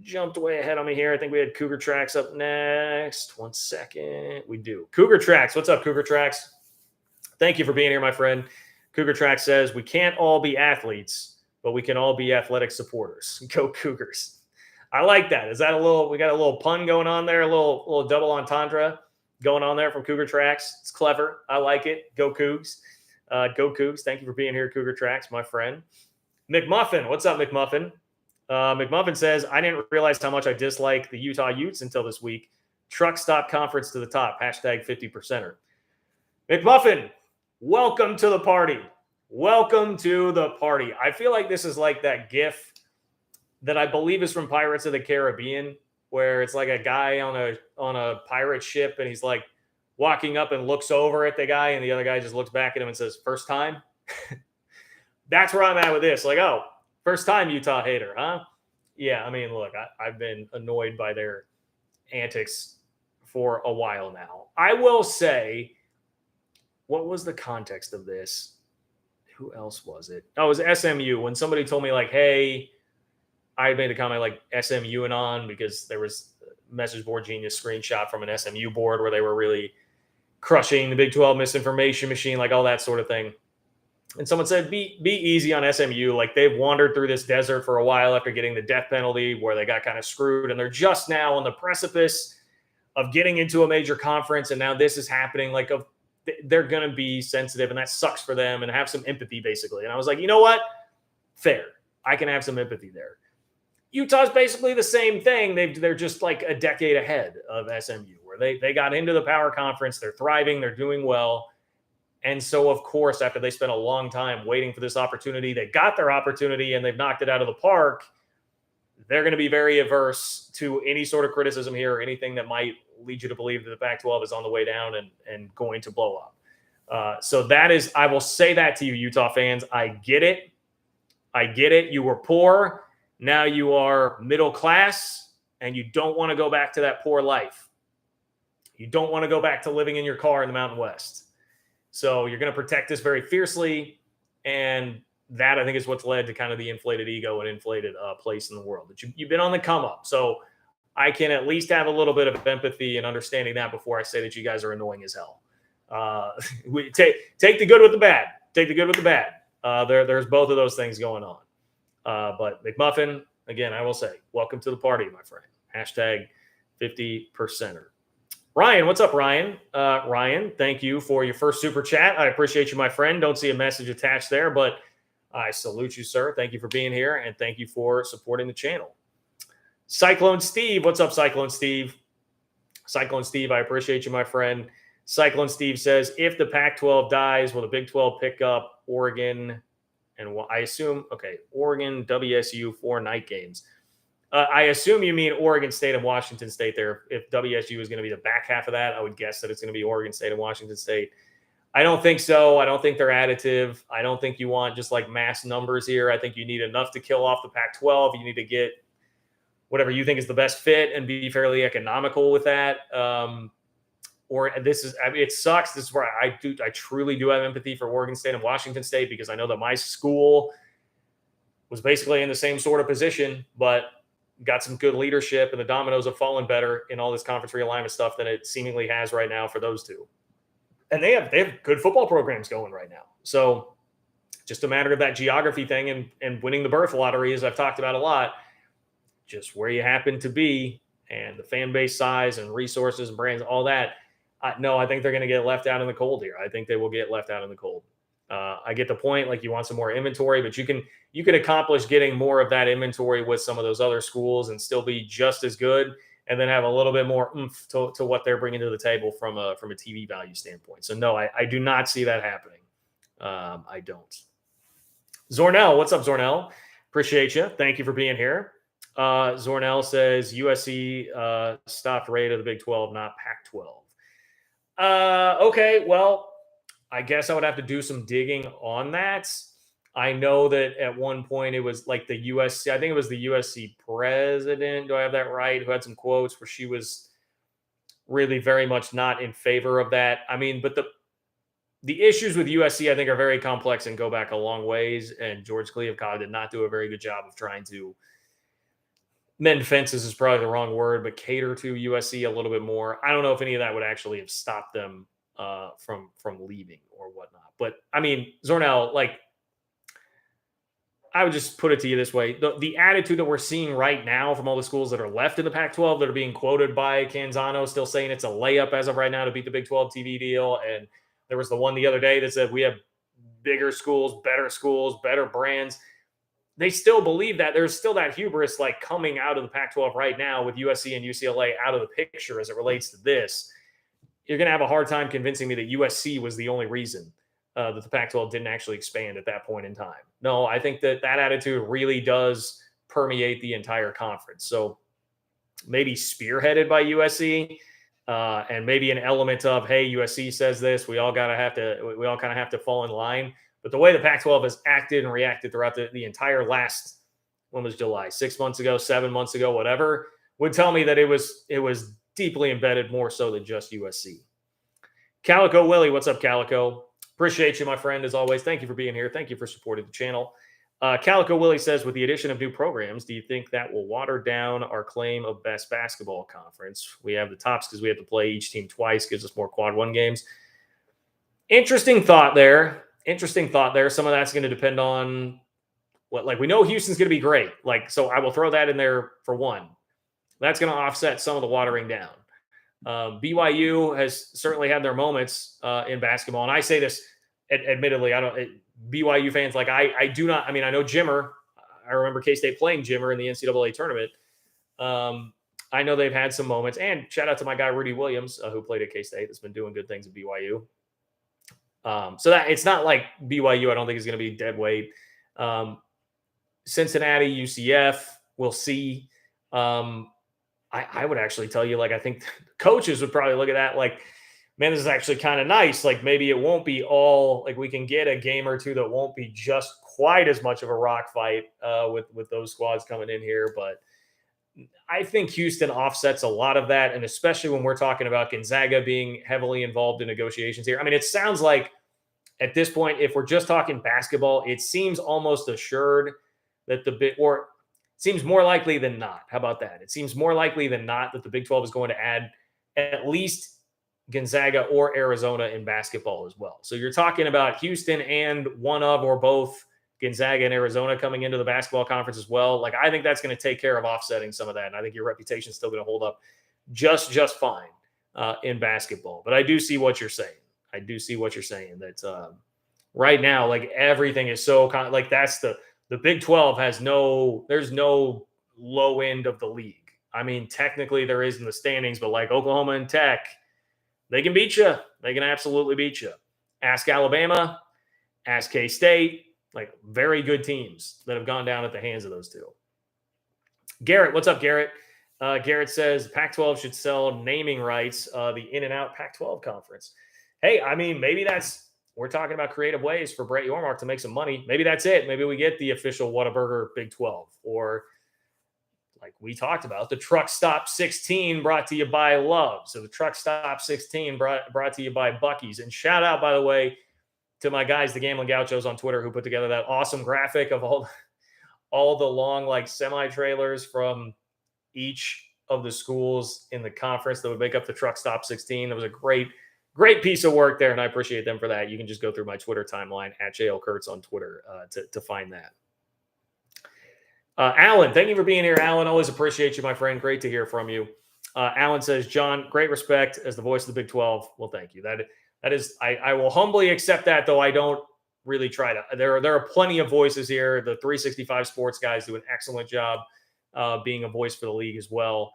Jumped way ahead on me here. I think we had Cougar Tracks up next. 1 second. We do. Cougar Tracks. What's up, Cougar Tracks? Thank you for being here, my friend. Cougar Tracks says, we can't all be athletes, but we can all be athletic supporters. Go Cougars. I like that. Is that we got a little pun going on there, a little double entendre going on there from Cougar Tracks. It's clever. I like it. Go Cougs. Go Cougs. Thank you for being here, Cougar Tracks, my friend. McMuffin. What's up, McMuffin? McMuffin says, I didn't realize how much I dislike the Utah Utes until this week. Truck stop conference to the top. Hashtag 50%er. McMuffin, welcome to the party. Welcome to the party. I feel like this is like that GIF that I believe is from Pirates of the Caribbean, where it's like a guy on a pirate ship and he's like walking up and looks over at the guy and the other guy just looks back at him and says, first time? That's where I'm at with this. Like, oh, first time Utah hater, huh? Yeah, look, I've been annoyed by their antics for a while now. I will say, what was the context of this? Who else was it? Oh, it was SMU. When somebody told me, like, hey, I made a comment like SMU and on because there was a message board genius screenshot from an SMU board where they were really crushing the Big 12 misinformation machine, like all that sort of thing. And someone said, be easy on SMU. Like, they've wandered through this desert for a while after getting the death penalty where they got kind of screwed. And they're just now on the precipice of getting into a major conference. And now this is happening. Like, they're going to be sensitive and that sucks for them, and have some empathy basically. And I was like, you know what? Fair. I can have some empathy there. Utah's basically the same thing. They're just like a decade ahead of SMU where they got into the power conference. They're thriving. They're doing well. And so, of course, after they spent a long time waiting for this opportunity, they got their opportunity and they've knocked it out of the park. They're going to be very averse to any sort of criticism here or anything that might lead you to believe that the Pac-12 is on the way down and going to blow up. So that is, I will say that to you, Utah fans. I get it. I get it. You were poor. Now you are middle class and you don't want to go back to that poor life. You don't want to go back to living in your car in the Mountain West. So you're going to protect this very fiercely. And that I think is what's led to kind of the inflated ego and inflated place in the world. That you've been on the come up, so I can at least have a little bit of empathy and understanding that before I say that you guys are annoying as hell. We take the good with the bad. Take the good with the bad. There's both of those things going on. But McMuffin, again, I will say, welcome to the party, my friend. Hashtag 50%er. Ryan, what's up, Ryan? Ryan, thank you for your first super chat. I appreciate you, my friend. Don't see a message attached there, but I salute you, sir. Thank you for being here, and thank you for supporting the channel. Cyclone Steve, what's up, Cyclone Steve? Cyclone Steve, I appreciate you, my friend. Cyclone Steve says, if the Pac-12 dies, will the Big 12 pick up Oregon? And I assume, okay, Oregon, WSU, 4 night games. I assume you mean Oregon State and Washington State there. If WSU is going to be the back half of that, I would guess that it's going to be Oregon State and Washington State. I don't think so. I don't think they're additive. I don't think you want just like mass numbers here. I think you need enough to kill off the Pac-12. You need to get whatever you think is the best fit and be fairly economical with that. Or this is, I mean, it sucks. This is where I truly do have empathy for Oregon State and Washington State, because I know that my school was basically in the same sort of position, but got some good leadership, and the dominoes have fallen better in all this conference realignment stuff than it seemingly has right now for those two. And they have good football programs going right now. So just a matter of that geography thing and winning the berth lottery, as I've talked about a lot, just where you happen to be and the fan base size and resources and brands, all that. No, I think they're going to get left out in the cold here. I think they will get left out in the cold. I get the point. Like, you want some more inventory, but you can accomplish getting more of that inventory with some of those other schools and still be just as good, and then have a little bit more oomph to what they're bringing to the table from a TV value standpoint. So no, I do not see that happening. I don't. Zornell, what's up, Zornell? Appreciate you. Thank you for being here. Zornell says USC stopped rate of the Big 12, not Pac-12. Okay, well, I guess I would have to do some digging on that. I know that at one point it was like the USC, I think it was the USC president, do I have that right, who had some quotes where she was really very much not in favor of that. I mean, but the issues with USC, I think, are very complex and go back a long ways, and George Kliavkoff did not do a very good job of trying to mend fences, is probably the wrong word, but cater to USC a little bit more. I don't know if any of that would actually have stopped them from leaving or whatnot. But I mean, Zornell, like, I would just put it to you this way. The attitude that we're seeing right now from all the schools that are left in the Pac-12 that are being quoted by Canzano still saying it's a layup as of right now to beat the Big 12 TV deal. And there was the one the other day that said we have bigger schools, better brands. They still believe that. There's still that hubris like coming out of the Pac-12 right now with USC and UCLA out of the picture as it relates to this. You're going to have a hard time convincing me that USC was the only reason that the Pac-12 didn't actually expand at that point in time. No, I think that attitude really does permeate the entire conference. So maybe spearheaded by USC, and maybe an element of, hey, USC says this, we all kind of have to fall in line. But the way the Pac-12 has acted and reacted throughout the entire last, when was July, 6 months ago, 7 months ago, whatever, would tell me that it was deeply embedded more so than just USC. Calico Willie, what's up, Calico? Appreciate you, my friend, as always. Thank you for being here. Thank you for supporting the channel. Calico Willie says, with the addition of new programs, do you think that will water down our claim of best basketball conference? We have the tops because we have to play each team twice, gives us more quad one games. Interesting thought there. Some of that's going to depend on what, like, we know Houston's going to be great. Like, so I will throw that in there for one. That's going to offset some of the watering down. BYU has certainly had their moments in basketball. And I say this, admittedly, BYU fans, like, I do not, I mean, I know Jimmer. I remember K-State playing Jimmer in the NCAA tournament. I know they've had some moments. And shout out to my guy, Rudy Williams, who played at K-State, that's been doing good things at BYU. So that it's not like BYU, I don't think is going to be dead weight. Cincinnati, UCF, we'll see. I would actually tell you, like, I think coaches would probably look at that like, man, this is actually kind of nice. Like, maybe it won't be all, like, we can get a game or two that won't be just quite as much of a rock fight with those squads coming in here. But I think Houston offsets a lot of that, and especially when we're talking about Gonzaga being heavily involved in negotiations here. I mean, it sounds like at this point, if we're just talking basketball, it seems almost assured that or seems more likely than not. How about that? It seems more likely than not that the Big 12 is going to add at least Gonzaga or Arizona in basketball as well. So you're talking about Houston and one of or both Gonzaga and Arizona coming into the basketball conference as well. Like, I think that's going to take care of offsetting some of that. And I think your reputation is still going to hold up just fine in basketball. But I do see what you're saying. That right now, like, everything is so like, that's the Big 12 has there's no low end of the league. I mean, technically there is in the standings, but like Oklahoma and Tech, they can beat you. They can absolutely beat you. Ask Alabama, ask K-State, like, very good teams that have gone down at the hands of those two. Garrett, what's up, Garrett? Garrett says Pac-12 should sell naming rights, the in-and-out Pac-12 conference. Hey, I mean, maybe we're talking about creative ways for Brett Yormark to make some money. Maybe that's it. Maybe we get the official Whataburger Big 12, or like we talked about, the Truck Stop 16 brought to you by Love. So the Truck Stop 16 brought to you by Buc-ee's. And shout out, by the way, to my guys, the Gambling Gauchos on Twitter, who put together that awesome graphic of all the long, like, semi-trailers from each of the schools in the conference that would make up the Truck Stop 16. That was a great piece of work there, and I appreciate them for that. You can just go through my Twitter timeline at JL Kurtz on Twitter to find that. Alan, thank you for being here, Alan. Always appreciate you, my friend. Great to hear from you. Alan says, John, great respect as the voice of the Big 12. Well, thank you. That is, I will humbly accept that, though I don't really try to. There are plenty of voices here. The 365 Sports guys do an excellent job being a voice for the league as well.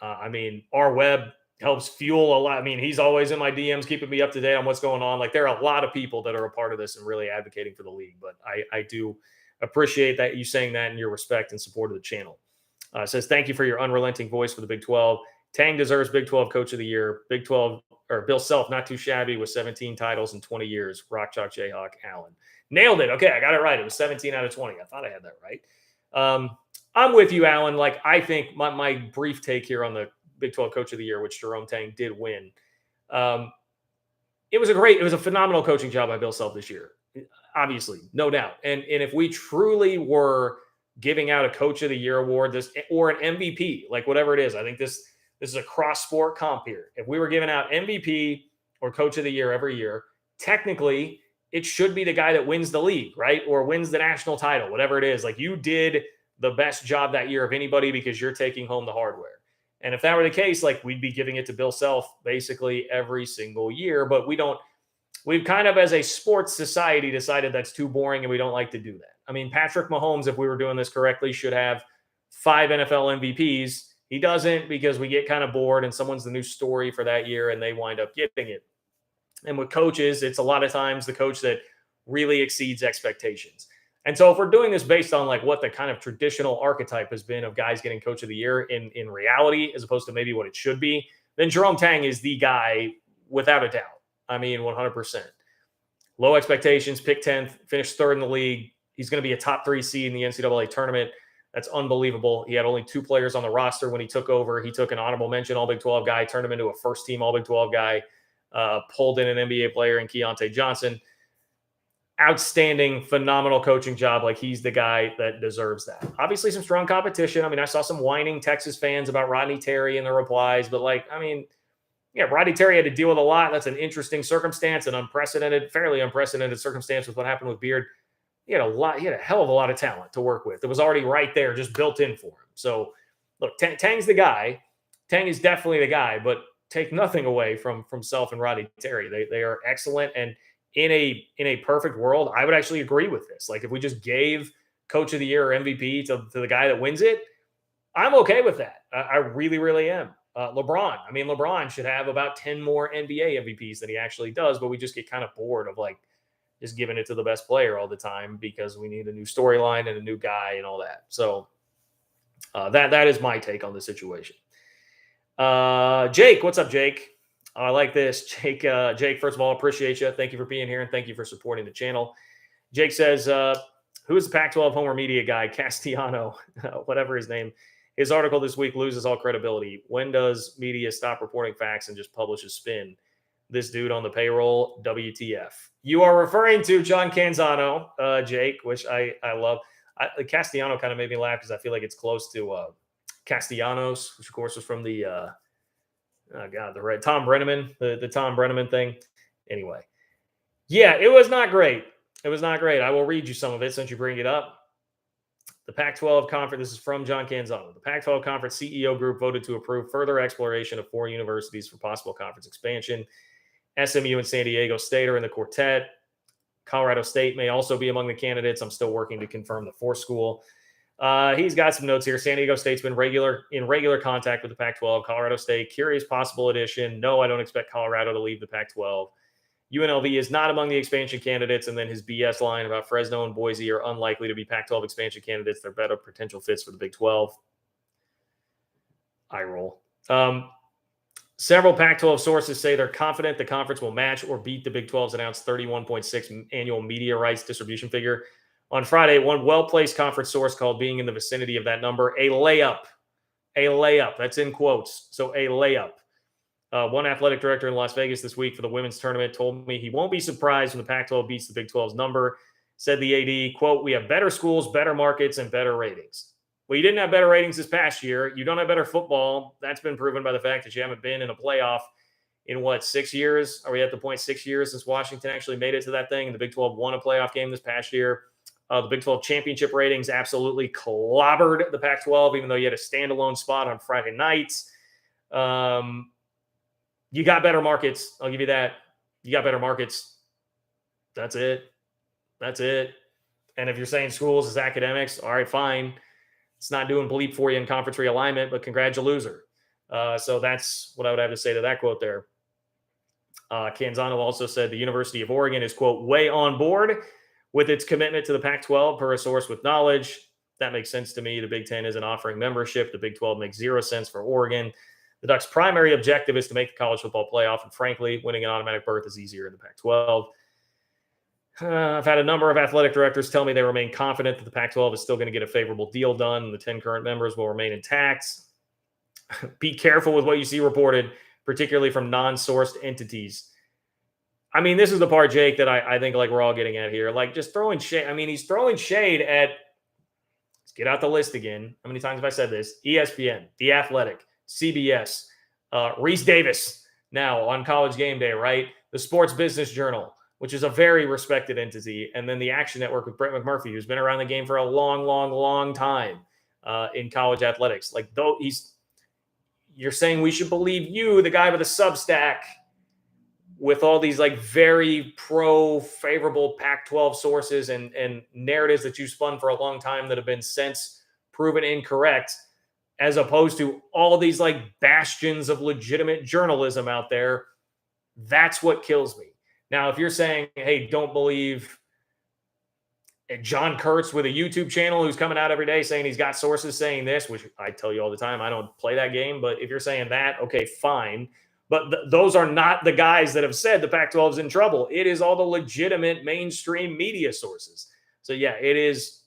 I mean, our web helps fuel a lot. I mean, he's always in my DMs, keeping me up to date on what's going on. Like, there are a lot of people that are a part of this and really advocating for the league. But I do appreciate that you saying that and your respect and support of the channel. Says, thank you for your unrelenting voice for the Big 12. Tang deserves Big 12 Coach of the Year. Big 12, or Bill Self, not too shabby with 17 titles in 20 years. Rock Chalk Jayhawk Allen. Nailed it. Okay, I got it right. It was 17 out of 20. I thought I had that right. I'm with you, Alan. Like, I think my brief take here on the Big 12 Coach of the Year, which Jerome Tang did win. It was a phenomenal coaching job by Bill Self this year. Obviously, no doubt. And if we truly were giving out a Coach of the Year award, or an MVP, like whatever it is, I think this is a cross-sport comp here. If we were giving out MVP or Coach of the Year every year, technically it should be the guy that wins the league, right? Or wins the national title, whatever it is. Like, you did the best job that year of anybody because you're taking home the hardware. And if that were the case, like, we'd be giving it to Bill Self basically every single year, but we've kind of, as a sports society, decided that's too boring and we don't like to do that. I mean, Patrick Mahomes, if we were doing this correctly, should have 5 NFL MVPs. He doesn't, because we get kind of bored and someone's the new story for that year and they wind up getting it. And with coaches, it's a lot of times the coach that really exceeds expectations. And so if we're doing this based on like what the kind of traditional archetype has been of guys getting Coach of the Year in reality, as opposed to maybe what it should be, then Jerome Tang is the guy without a doubt. I mean, 100%. Low expectations, pick 10th, finished 3rd in the league. He's going to be a top 3 seed in the NCAA tournament. That's unbelievable. He had only 2 players on the roster when he took over. He took an honorable mention All Big 12 guy, turned him into a first-team All Big 12 guy, pulled in an NBA player in Keontae Johnson. Outstanding, phenomenal coaching job. Like, he's the guy that deserves that. Obviously, some strong competition. I mean, I saw some whining Texas fans about Rodney Terry in the replies, but yeah, Rodney Terry had to deal with a lot. That's an interesting circumstance, an fairly unprecedented circumstance with what happened with Beard. He had a hell of a lot of talent to work with. It was already right there, just built in for him. So, look, Tang's the guy. Tang is definitely the guy, but take nothing away from Self and Rodney Terry. They are excellent, and in a perfect world, I would actually agree with this. Like, if we just gave Coach of the Year or MVP to the guy that wins it, I'm okay with that. I really, really am. LeBron should have about 10 more NBA MVPs than he actually does, but we just get kind of bored of like just giving it to the best player all the time because we need a new storyline and a new guy and all that. So that is my take on the situation. Jake, what's up, Jake? I like this. Jake, first of all, appreciate you. Thank you for being here, and thank you for supporting the channel. Jake says, who is the Pac-12 Homer Media guy? Castano, whatever his name. His article this week loses all credibility. When does media stop reporting facts and just publish a spin? this dude on the payroll. WTF. You are referring to John Canzano, Jake, which I love. Castano kind of made me laugh because I feel like it's close to Castellanos, which of course was from the Tom Brenneman, the Tom Brenneman thing. Anyway, yeah, it was not great. It was not great. I will read you some of it since you bring it up. The Pac-12 conference, this is from John Canzano. The Pac-12 conference CEO group voted to approve further exploration of 4 universities for possible conference expansion. SMU and San Diego State are in the quartet. Colorado State may also be among the candidates. I'm still working to confirm the 4th school. He's got some notes here. San Diego State's been in regular contact with the Pac-12. Colorado State, curious possible addition. No, I don't expect Colorado to leave the Pac-12. UNLV is not among the expansion candidates, and then his BS line about Fresno and Boise are unlikely to be Pac-12 expansion candidates. They're better potential fits for the Big 12. Eye roll. Several Pac-12 sources say they're confident the conference will match or beat the Big 12's announced 31.6 annual media rights distribution figure. On Friday, one well-placed conference source called being in the vicinity of that number a layup. A layup. That's in quotes. So a layup. One athletic director in Las Vegas this week for the women's tournament told me he won't be surprised when the Pac-12 beats the Big 12's number. Said the AD, quote, "We have better schools, better markets, and better ratings." Well, you didn't have better ratings this past year. You don't have better football. That's been proven by the fact that you haven't been in a playoff in, 6 years? Are we at the point 6 years since Washington actually made it to that thing? And the Big 12 won a playoff game this past year. The Big 12 championship ratings absolutely clobbered the Pac-12, even though you had a standalone spot on Friday nights. You got better markets. I'll give you that. You got better markets. That's it. That's it. And if you're saying schools is academics, all right, fine. It's not doing bleep for you in conference realignment, but congratulations. So that's what I would have to say to that quote there. Canzano also said the University of Oregon is, quote, way on board with its commitment to the Pac-12 per a source with knowledge. That makes sense to me. The Big Ten isn't offering membership. The Big 12 makes 0 sense for Oregon. The Ducks' primary objective is to make the college football playoff, and frankly, winning an automatic berth is easier in the Pac-12. I've had a number of athletic directors tell me they remain confident that the Pac-12 is still going to get a favorable deal done, and the 10 current members will remain intact. Be careful with what you see reported, particularly from non-sourced entities. I mean, this is the part, Jake, that I think like we're all getting at here. Like just throwing shade. I mean, he's throwing shade at, let's get out the list again. How many times have I said this? ESPN, The Athletic, CBS, Rhys Davis now on College Game Day, right? The Sports Business Journal, which is a very respected entity. And then the Action Network with Brett McMurphy, who's been around the game for a long, long, long time in college athletics. Like, though you're saying we should believe you, the guy with a Substack, with all these like very favorable Pac-12 sources and narratives that you spun for a long time that have been since proven incorrect, as opposed to all these like bastions of legitimate journalism out there. That's what kills me. Now, if you're saying, hey, don't believe John Kurtz with a YouTube channel who's coming out every day saying he's got sources saying this, which I tell you all the time, I don't play that game. But if you're saying that, okay, fine. But those are not the guys that have said the Pac-12 is in trouble. It is all the legitimate mainstream media sources. So, yeah, it is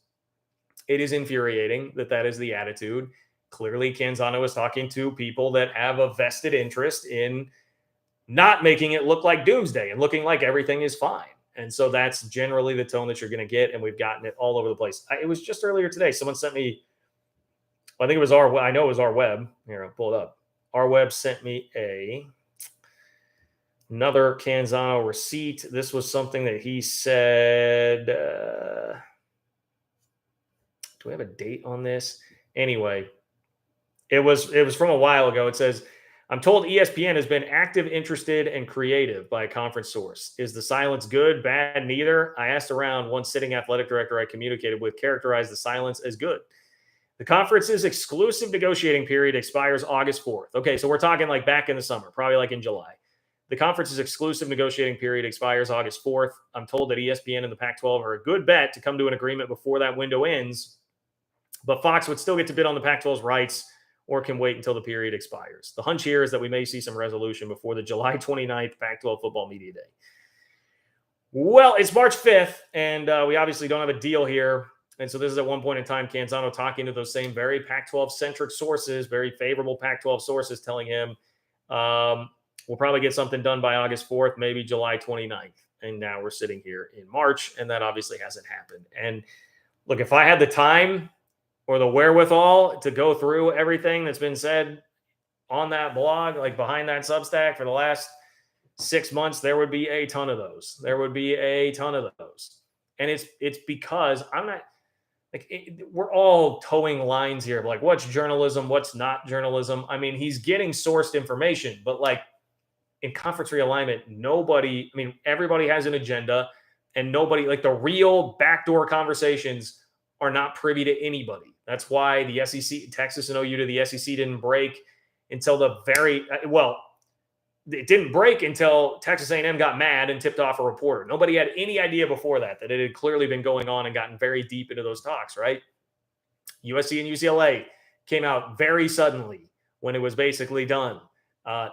infuriating that is the attitude. Clearly, Canzano is talking to people that have a vested interest in not making it look like doomsday and looking like everything is fine. And so that's generally the tone that you're going to get, and we've gotten it all over the place. It was just earlier today. Someone sent me, I think it was I know it was our web. Here, I'll pull it up. Our web sent me another Canzano receipt. This was something that he said. Do we have a date on this? Anyway, it was from a while ago. It says, I'm told ESPN has been active, interested, and creative by a conference source. Is the silence good, bad, neither? I asked around. One sitting athletic director I communicated with characterized the silence as good. The conference's exclusive negotiating period expires August 4th. Okay, so we're talking like back in the summer, probably like in July. The conference's exclusive negotiating period expires August 4th. I'm told that ESPN and the Pac-12 are a good bet to come to an agreement before that window ends, but Fox would still get to bid on the Pac-12's rights or can wait until the period expires. The hunch here is that we may see some resolution before the July 29th Pac-12 Football Media Day. Well, it's March 5th, and we obviously don't have a deal here. And so this is at one point in time, Canzano talking to those same very Pac-12-centric sources, very favorable Pac-12 sources, telling him, We'll probably get something done by August 4th, maybe July 29th. And now we're sitting here in March, and that obviously hasn't happened. And look, if I had the time or the wherewithal to go through everything that's been said on that blog, like behind that Substack for the last 6 months, there would be a ton of those. There would be a ton of those. And it's because I'm not like we're all towing lines here of like what's journalism, what's not journalism. I mean, he's getting sourced information, but like in conference realignment, everybody has an agenda, and nobody, like the real backdoor conversations, are not privy to anybody. That's why the SEC, Texas and OU to the SEC didn't break until it didn't break until Texas A&M got mad and tipped off a reporter. Nobody had any idea before that it had clearly been going on and gotten very deep into those talks, right? USC and UCLA came out very suddenly when it was basically done.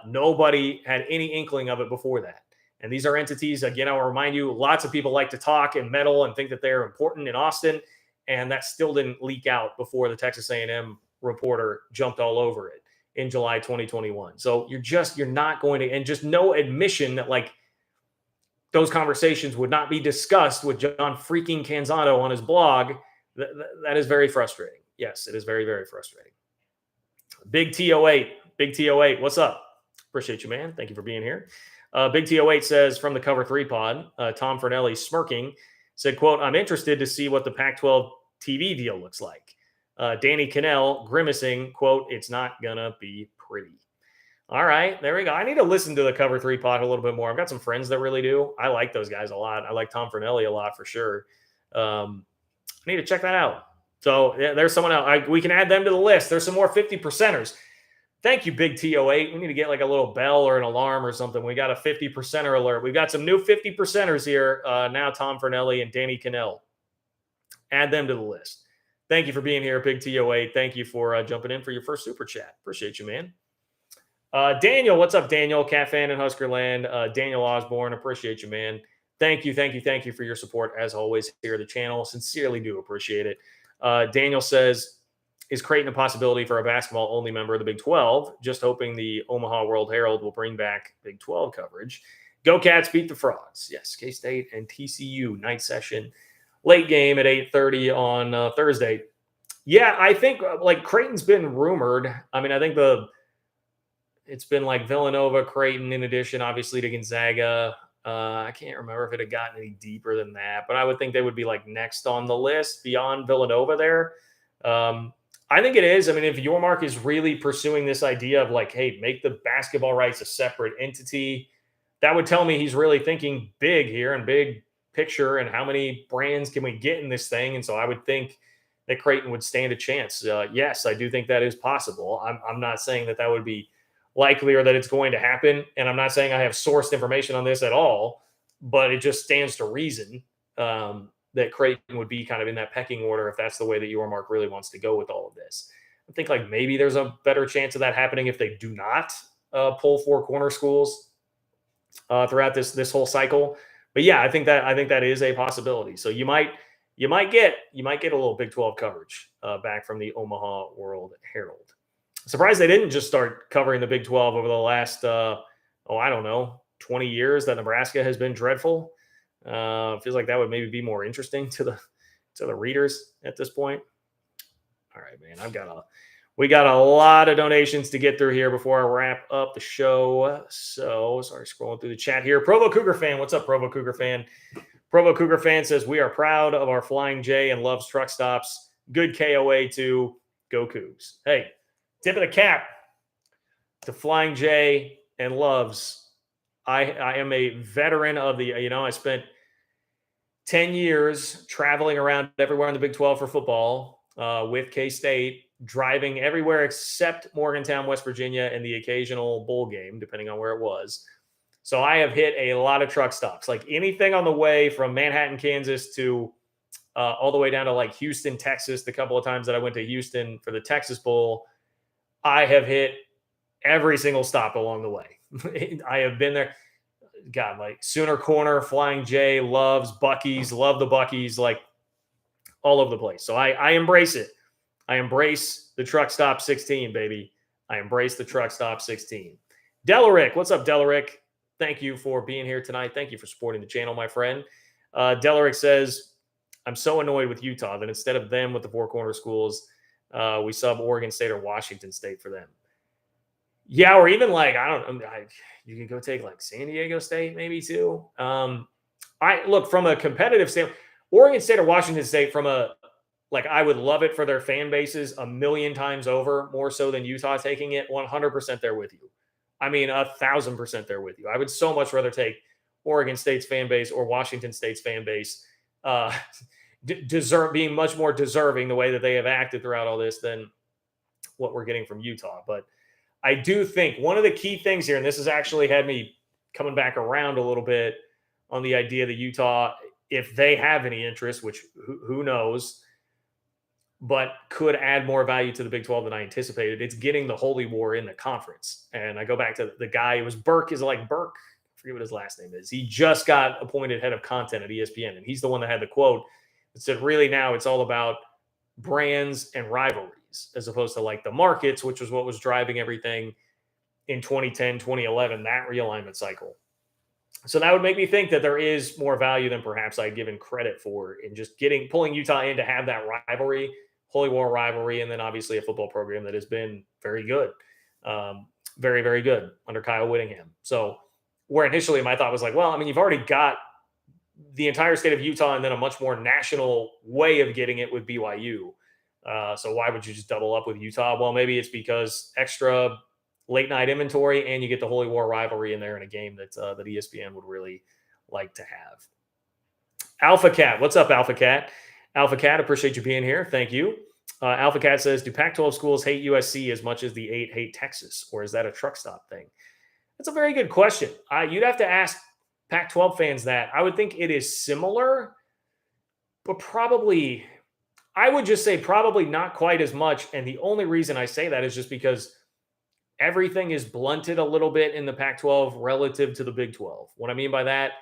Nobody had any inkling of it before that. And these are entities, again, I'll remind you, lots of people like to talk and meddle and think that they're important in Austin, and that still didn't leak out before the Texas A&M reporter jumped all over it in July 2021. So you're not going to, and just no admission that like those conversations would not be discussed with John freaking Canzano on his blog. That is very frustrating. Yes, it is very, very frustrating. Big T08, what's up? Appreciate you, man. Thank you for being here. Big T08 says from the Cover 3 pod, Tom Fernelli smirking, said, quote, I'm interested to see what the Pac-12 TV deal looks like. Danny Cannell grimacing, quote, it's not gonna be pretty. All right, there we go. I need to listen to the Cover 3 pod a little bit more. I've got some friends that really do. I like those guys a lot. I like Tom Fernelli a lot for sure. I need to check that out. So yeah, there's someone else. We can add them to the list. There's some more 50%ers. Thank you, Big T08. We need to get like a little bell or an alarm or something. We got a 50%er alert. We've got some new 50%ers here now, Tom Fernelli and Danny Cannell. Add them to the list. Thank you for being here, Big T08. Thank you for jumping in for your first super chat. Appreciate you, man. Daniel, what's up, Daniel? Cat fan in Huskerland. Daniel Osborne, appreciate you, man. Thank you for your support, as always, here at the channel. Sincerely do appreciate it. Daniel says, is Creighton a possibility for a basketball-only member of the Big 12? Just hoping the Omaha World Herald will bring back Big 12 coverage. Go Cats, beat the Frogs. Yes, K-State and TCU, night session. Late game at 8:30 on Thursday. Yeah, I think like Creighton's been rumored. I mean, I think it's been like Villanova, Creighton, in addition, obviously, to Gonzaga. I can't remember if it had gotten any deeper than that, but I would think they would be like next on the list beyond Villanova there. I think it is. I mean, if Yormark is really pursuing this idea of like, hey, make the basketball rights a separate entity, that would tell me he's really thinking big here and big picture and how many brands can we get in this thing. And so I would think that Creighton would stand a chance. Yes, I do think that is possible. I'm not saying that would be likely or that it's going to happen. And I'm not saying I have sourced information on this at all, but it just stands to reason that Creighton would be kind of in that pecking order if that's the way that Yormark really wants to go with all of this. I think like maybe there's a better chance of that happening if they do not pull four corner schools throughout this whole cycle. But yeah, I think that is a possibility. So you might get a little Big 12 coverage back from the Omaha World Herald. Surprised they didn't just start covering the Big 12 over the last 20 years that Nebraska has been dreadful. Feels like that would maybe be more interesting to the readers at this point. All right, man. We got a lot of donations to get through here before I wrap up the show. So sorry, scrolling through the chat here. Provo Cougar Fan. What's up, Provo Cougar Fan? Provo Cougar Fan says, we are proud of our Flying J and loves truck stops. Good KOA to go Cougs. Hey, tip of the cap to Flying J and loves. I am a veteran of I spent 10 years traveling around everywhere in the Big 12 for football with K-State, driving everywhere except Morgantown, West Virginia, and the occasional bowl game, depending on where it was. So I have hit a lot of truck stops, like anything on the way from Manhattan, Kansas to all the way down to like Houston, Texas. The couple of times that I went to Houston for the Texas Bowl, I have hit every single stop along the way. I have been there. God, like Sooner Corner, Flying J, loves Buc-ee's, love the Buc-ee's, like all over the place. So I embrace it. I embrace the truck stop 16, baby. I embrace the truck stop 16. Delaric, what's up, Delaric? Thank you for being here tonight. Thank you for supporting the channel, my friend. Delaric says, I'm so annoyed with Utah that instead of them with the four corner schools, we sub Oregon State or Washington State for them. Yeah, or even like, you can go take like San Diego State maybe too. I look from a competitive standpoint, Oregon State or Washington State I would love it for their fan bases a million times over, more so than Utah taking it. 100% there with you. I mean, 1,000% there with you. I would so much rather take Oregon State's fan base or Washington State's fan base being much more deserving the way that they have acted throughout all this than what we're getting from Utah. But I do think one of the key things here, and this has actually had me coming back around a little bit on the idea that Utah, if they have any interest, which who knows, but could add more value to the Big 12 than I anticipated. It's getting the Holy War in the conference. And I go back to the guy, it was Burke, I forget what his last name is. He just got appointed head of content at ESPN, and he's the one that had the quote that said, really now it's all about brands and rivalries as opposed to like the markets, which was what was driving everything in 2010, 2011, that realignment cycle. So that would make me think that there is more value than perhaps I'd given credit for in just pulling Utah in to have that rivalry, Holy War rivalry, and then obviously a football program that has been very good, very, very good under Kyle Whittingham. So where initially my thought was like, well, I mean, you've already got the entire state of Utah and then a much more national way of getting it with BYU. So why would you just double up with Utah? Well, maybe it's because extra late night inventory and you get the Holy War rivalry in there in a game that ESPN would really like to have. Alpha Cat, what's up, Alpha Cat? Alpha Cat, appreciate you being here. Thank you. Alpha Cat says, do Pac-12 schools hate USC as much as the 8 hate Texas, or is that a truck stop thing? That's a very good question. You'd have to ask Pac-12 fans that. I would think it is similar, but probably, I would just say probably not quite as much. And the only reason I say that is just because everything is blunted a little bit in the Pac-12 relative to the Big 12. What I mean by that,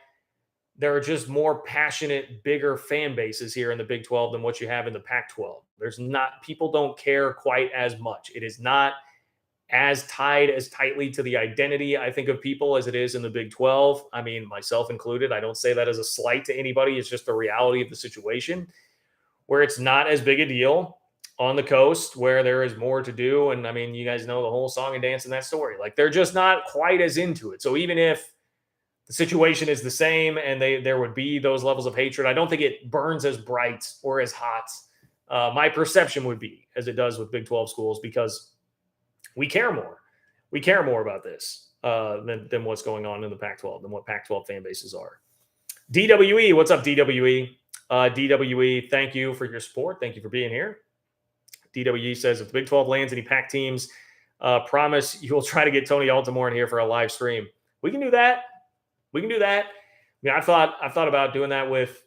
there are just more passionate, bigger fan bases here in the Big 12 than what you have in the Pac-12. People don't care quite as much. It is not as tied as tightly to the identity, I think, of people as it is in the Big 12. I mean, myself included. I don't say that as a slight to anybody. It's just the reality of the situation where it's not as big a deal on the coast where there is more to do. And I mean, you guys know the whole song and dance in that story. Like, they're just not quite as into it. So even if the situation is the same and there would be those levels of hatred, I don't think it burns as bright or as hot. My perception would be as it does with Big 12 schools, because we care more. We care more about this than what's going on in the Pac-12, than what Pac-12 fan bases are. DWE, what's up, DWE? DWE, thank you for your support. Thank you for being here. DWE says, if the Big 12 lands any Pac teams, promise you will try to get Tony Altimore in here for a live stream. We can do that. We can do that. I mean, I've thought about doing that with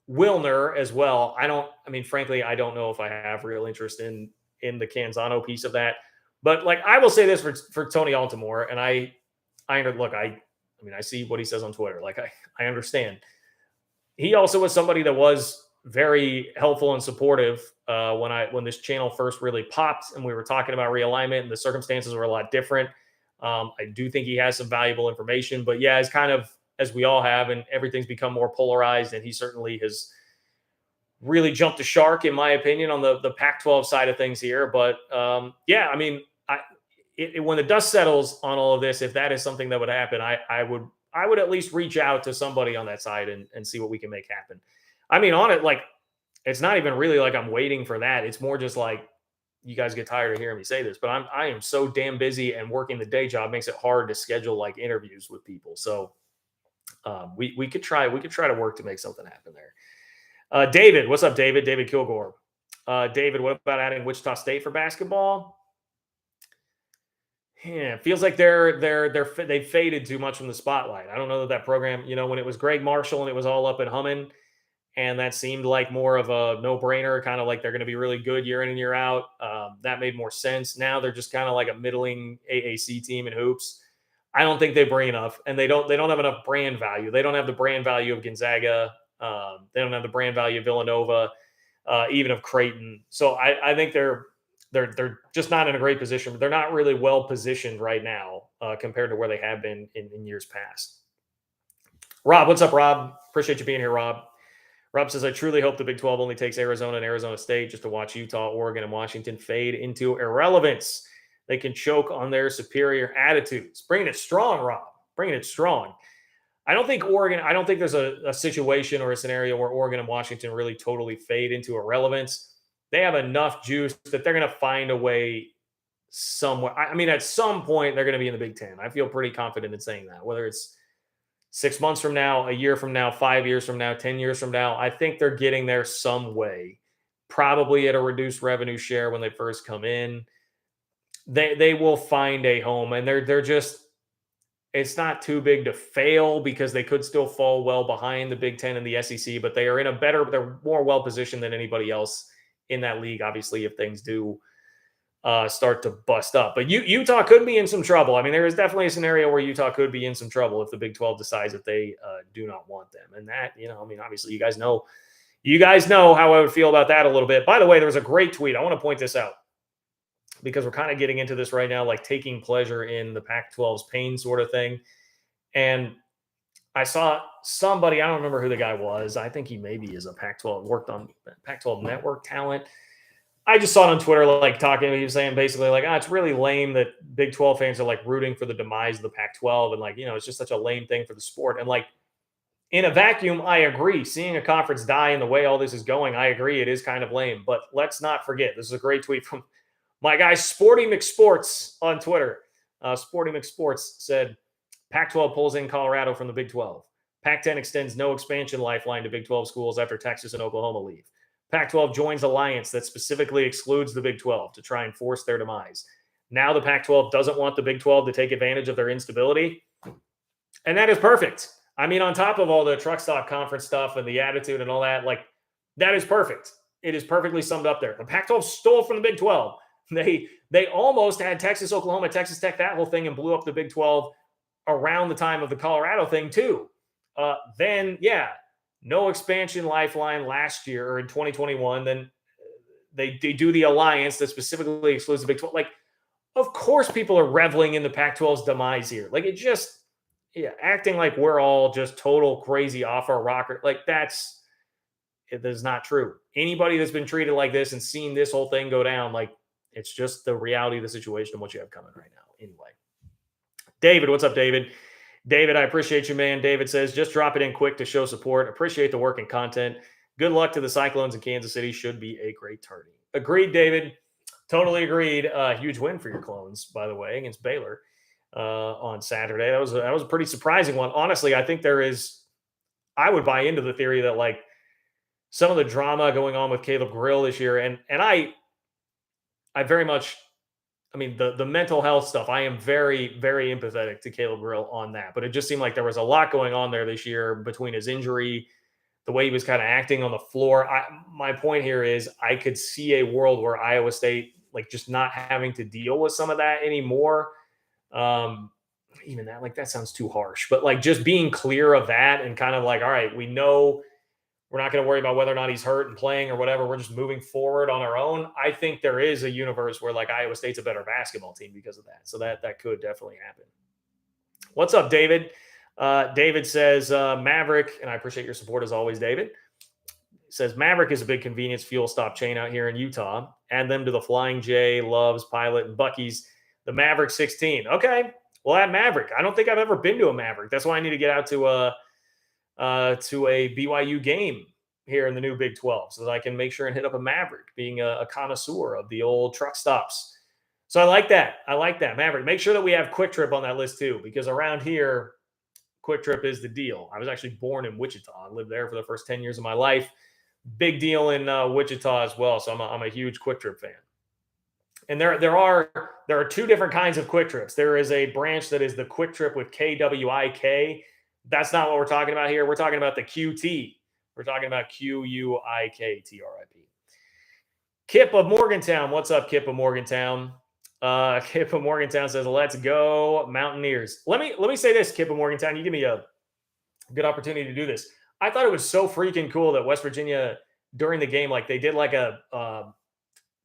Wilner as well. Frankly, I don't know if I have real interest in the Canzano piece of that. But like, I will say this for Tony Altimore, and I see what he says on Twitter. Like, I understand. He also was somebody that was very helpful and supportive when this channel first really popped and we were talking about realignment and the circumstances were a lot different. I do think he has some valuable information, but yeah, it's kind of, as we all have, and everything's become more polarized, and he certainly has really jumped the shark, in my opinion, on the Pac-12 side of things here. But yeah, I mean, when the dust settles on all of this, if that is something that would happen, I would at least reach out to somebody on that side and see what we can make happen. I mean, on it, like, it's not even really like I'm waiting for that. It's more just like, you guys get tired of hearing me say this, but I am so damn busy, and working the day job makes it hard to schedule like interviews with people. So we could try to work to make something happen there. David, what's up, David? David Kilgore. David, what about adding Wichita State for basketball? Yeah, it feels like they've faded too much from the spotlight. I don't know that program, when it was Greg Marshall and it was all up and humming, and that seemed like more of a no-brainer, kind of like they're going to be really good year in and year out. That made more sense. Now they're just kind of like a middling AAC team in hoops. I don't think they bring enough, and they don't have enough brand value. They don't have the brand value of Gonzaga. They don't have the brand value of Villanova, even of Creighton. So I think they're they're just not in a great position. But they're not really well positioned right now compared to where they have been in years past. Rob, what's up, Rob? Appreciate you being here, Rob. Rob says, I truly hope the Big 12 only takes Arizona and Arizona State just to watch Utah, Oregon, and Washington fade into irrelevance. They can choke on their superior attitudes. Bringing it strong, Rob. Bringing it strong. I don't think there's a situation or a scenario where Oregon and Washington really totally fade into irrelevance. They have enough juice that they're going to find a way somewhere. I mean, at some point, they're going to be in the Big Ten. I feel pretty confident in saying that, whether it's 6 months from now, a year from now, 5 years from now, 10 years from now. I think they're getting there some way, probably at a reduced revenue share when they first come in. They will find a home, and they're just, it's not too big to fail because they could still fall well behind the Big Ten and the SEC, but they are in they're more well positioned than anybody else in that league, obviously, if things do start to bust up. But Utah could be in some trouble. I mean, there is definitely a scenario where Utah could be in some trouble if the Big 12 decides that they do not want them. And that, I mean, obviously you guys know how I would feel about that a little bit. By the way, there was a great tweet. I want to point this out because we're kind of getting into this right now, like taking pleasure in the Pac-12's pain sort of thing. And I saw somebody, I don't remember who the guy was. I think he maybe is a Pac-12, worked on Pac-12 network talent. I just saw it on Twitter, like talking, he was saying basically like, it's really lame that Big 12 fans are like rooting for the demise of the Pac-12. And like, it's just such a lame thing for the sport. And like in a vacuum, I agree. Seeing a conference die in the way all this is going, I agree. It is kind of lame, but let's not forget, this is a great tweet from my guy, Sporty McSports on Twitter. Sporty McSports said, Pac-12 pulls in Colorado from the Big 12. Pac-10 extends no expansion lifeline to Big 12 schools after Texas and Oklahoma leave. Pac-12 joins alliance that specifically excludes the Big 12 to try and force their demise. Now the Pac-12 doesn't want the Big 12 to take advantage of their instability. And that is perfect. I mean, on top of all the truck stop conference stuff and the attitude and all that, like, that is perfect. It is perfectly summed up there. The Pac-12 stole from the Big 12. They almost had Texas, Oklahoma, Texas Tech, that whole thing, and blew up the Big 12 around the time of the Colorado thing too. No expansion lifeline last year or in 2021. Then they do the alliance that specifically excludes the Big 12. Like, of course, people are reveling in the Pac-12's demise here. Like, acting like we're all just total crazy off our rocker. Like, that is not true. Anybody that's been treated like this and seen this whole thing go down, like, it's just the reality of the situation and what you have coming right now. Anyway, David, what's up, David? David, I appreciate you, man. David says, just drop it in quick to show support. Appreciate the work and content. Good luck to the Cyclones in Kansas City. Should be a great tourney. Agreed, David. Totally agreed. Huge win for your Clones, by the way, against Baylor on Saturday. That was a pretty surprising one. Honestly, I think I would buy into the theory that like some of the drama going on with Caleb Grill this year, and I very much, I mean, the mental health stuff, I am very, very empathetic to Caleb Grill on that. But it just seemed like there was a lot going on there this year between his injury, the way he was kind of acting on the floor. My point here is I could see a world where Iowa State, like, just not having to deal with some of that anymore. Even that, like, that sounds too harsh. But, like, just being clear of that and kind of like, all right, we know we're not going to worry about whether or not he's hurt and playing or whatever. We're just moving forward on our own. I think there is a universe where like Iowa State's a better basketball team because of that. So that could definitely happen. What's up, David? David says Maverick, and I appreciate your support as always, David. Says Maverick is a big convenience fuel stop chain out here in Utah. Add them to the Flying J, Love's, Pilot, and Bucky's. The Maverick 16. Okay, well, add Maverick. I don't think I've ever been to a Maverick. That's why I need to get out to a BYU game here in the new Big 12 so that I can make sure and hit up a Maverick, being a connoisseur of the old truck stops. So I like that. Maverick. Make sure that we have Quick Trip on that list too, because around here, Quick Trip is the deal. I was actually born in Wichita. I lived there for the first 10 years of my life. Big deal in Wichita as well. So I'm a huge Quick Trip fan. And there are two different kinds of Quick Trips. There is a branch that is the Quick Trip with KWIK. That's not what we're talking about here. We're talking about the QT. We're talking about QUIKTRIP. Kip of Morgantown. What's up, Kip of Morgantown? Kip of Morgantown says, let's go Mountaineers. Let me say this, Kip of Morgantown. You give me a good opportunity to do this. I thought it was so freaking cool that West Virginia, during the game, like they did like a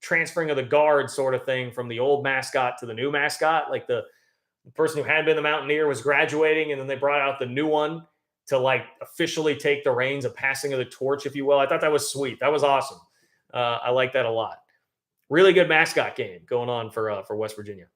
transferring of the guard sort of thing from the old mascot to the new mascot. Like the person who had been the Mountaineer was graduating, and then they brought out the new one to like officially take the reins of passing of the torch, if you will. I thought that was sweet. That was awesome. I like that a lot. Really good mascot game going on for West Virginia.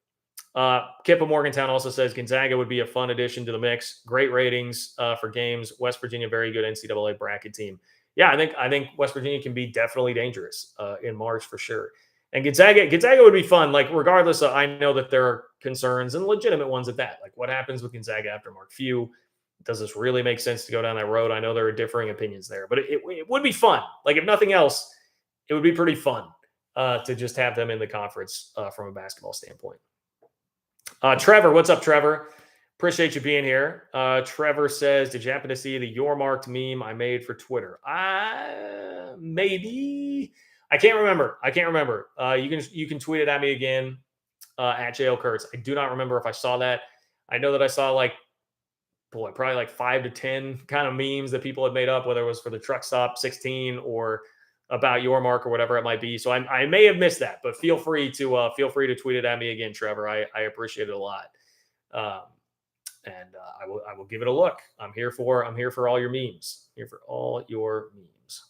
Kip of Morgantown also says Gonzaga would be a fun addition to the mix. Great ratings for games. West Virginia, very good NCAA bracket team. Yeah, I think West Virginia can be definitely dangerous in March for sure. And Gonzaga would be fun. Like regardless of, I know that there are concerns and legitimate ones at that. Like what happens with Gonzaga after Mark Few? Does this really make sense to go down that road? I know there are differing opinions there, but it would be fun. Like if nothing else, it would be pretty fun to just have them in the conference from a basketball standpoint. Trevor, what's up, Trevor? Appreciate you being here. Trevor says, did you happen to see the Yormark meme I made for Twitter? Maybe. I can't remember. You can tweet it at me again at JL Kurtz. I do not remember if I saw that. I know that I saw probably like 5 to 10 kind of memes that people had made up, whether it was for the truck stop 16 or about Yormark or whatever it might be. So I may have missed that, but feel free to tweet it at me again, Trevor. I appreciate it a lot. And I will give it a look. I'm here for all your memes. Here for all your memes.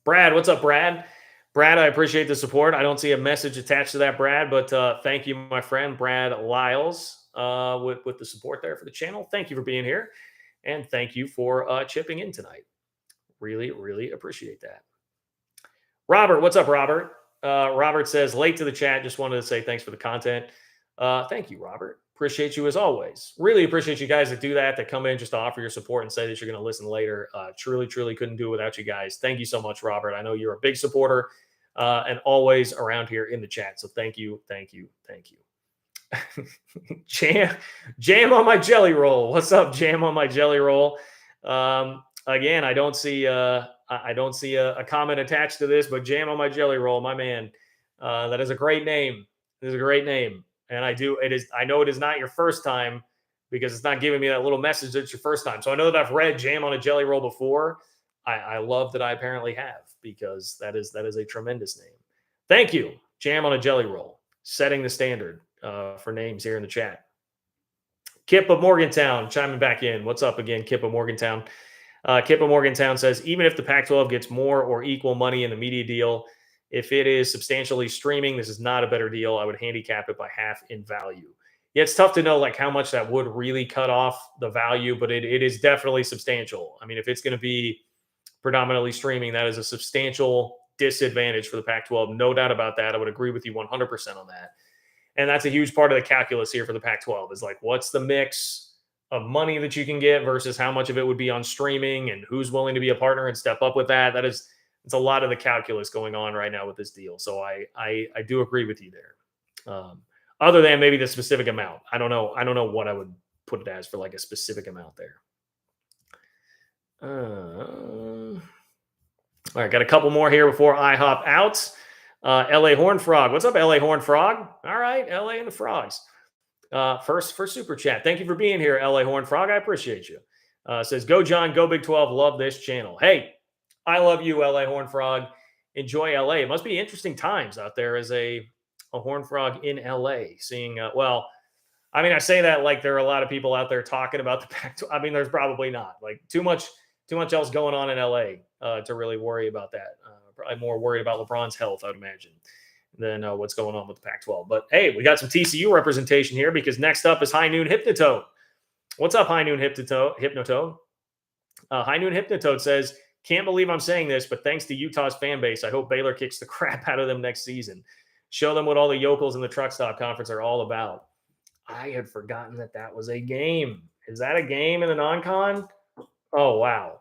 Brad, what's up, Brad? Brad, I appreciate the support. I don't see a message attached to that, Brad, but thank you, my friend, Brad Lyles, with the support there for the channel. Thank you for being here, and thank you for chipping in tonight. Really, really appreciate that. Robert, what's up, Robert? Robert says, late to the chat. Just wanted to say thanks for the content. Thank you, Robert. Appreciate you as always. Really appreciate you guys that do that come in just to offer your support and say that you're going to listen later. Truly, truly couldn't do it without you guys. Thank you so much, Robert. I know you're a big supporter and always around here in the chat. So thank you, thank you, thank you. Jam on my jelly roll. What's up, Jam on my jelly roll? Again, I don't see a comment attached to this, but Jam on my jelly roll, my man. That is a great name. It is a great name. And I know it is not your first time because it's not giving me that little message that it's your first time. So I know that I've read Jam on a Jelly Roll before. I love that I apparently have because that is a tremendous name. Thank you, Jam on a Jelly Roll, setting the standard for names here in the chat. Kip of Morgantown chiming back in. What's up again, Kip of Morgantown? Kip of Morgantown says, even if the Pac-12 gets more or equal money in the media deal, if it is substantially streaming, this is not a better deal. I would handicap it by half in value. Yeah, it's tough to know like how much that would really cut off the value, but it is definitely substantial. I mean, if it's going to be predominantly streaming, that is a substantial disadvantage for the Pac-12. No doubt about that. I would agree with you 100% on that. And that's a huge part of the calculus here for the Pac-12 is like, what's the mix of money that you can get versus how much of it would be on streaming and who's willing to be a partner and step up with that. It's a lot of the calculus going on right now with this deal. So I do agree with you there. Other than maybe the specific amount. I don't know what I would put it as for like a specific amount there. All right, got a couple more here before I hop out. LA Horn Frog. What's up, LA Horn Frog? All right, LA and the Frogs. First for Super Chat. Thank you for being here, LA Horn Frog. I appreciate you. Says, go John, go Big 12. Love this channel. Hey, I love you, LA Horn Frog. Enjoy LA. It must be interesting times out there as a Horn Frog in LA. Seeing, I say that like there are a lot of people out there talking about the Pac-12. I mean, there's probably not. Like too much else going on in LA to really worry about that. Probably more worried about LeBron's health, I would imagine, than what's going on with the Pac-12. But hey, we got some TCU representation here because next up is High Noon Hypnotoad. What's up, High Noon Hypnotoad? High Noon Hypnotoad says, can't believe I'm saying this, but thanks to Utah's fan base, I hope Baylor kicks the crap out of them next season. Show them what all the yokels in the truck stop conference are all about. I had forgotten that was a game. Is that a game in the non-con? Oh, wow.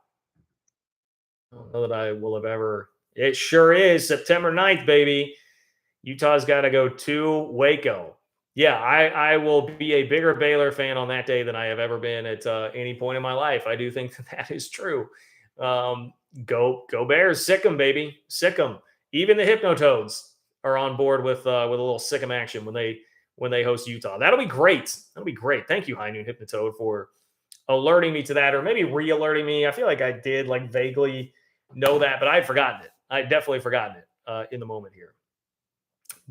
I don't know that I will have ever. It sure is. September 9th, baby. Utah's got to go to Waco. Yeah, I will be a bigger Baylor fan on that day than I have ever been at any point in my life. I do think that is true. Go Bears. Sick 'em, baby. Sick 'em. Even the Hypnotoads are on board with a little sick 'em action when they host Utah. That'll be great. That'll be great. Thank you, High Noon Hypnotoad, for alerting me to that, or maybe re-alerting me. I feel like I did like vaguely know that, but I'd forgotten it. I'd definitely forgotten it in the moment here.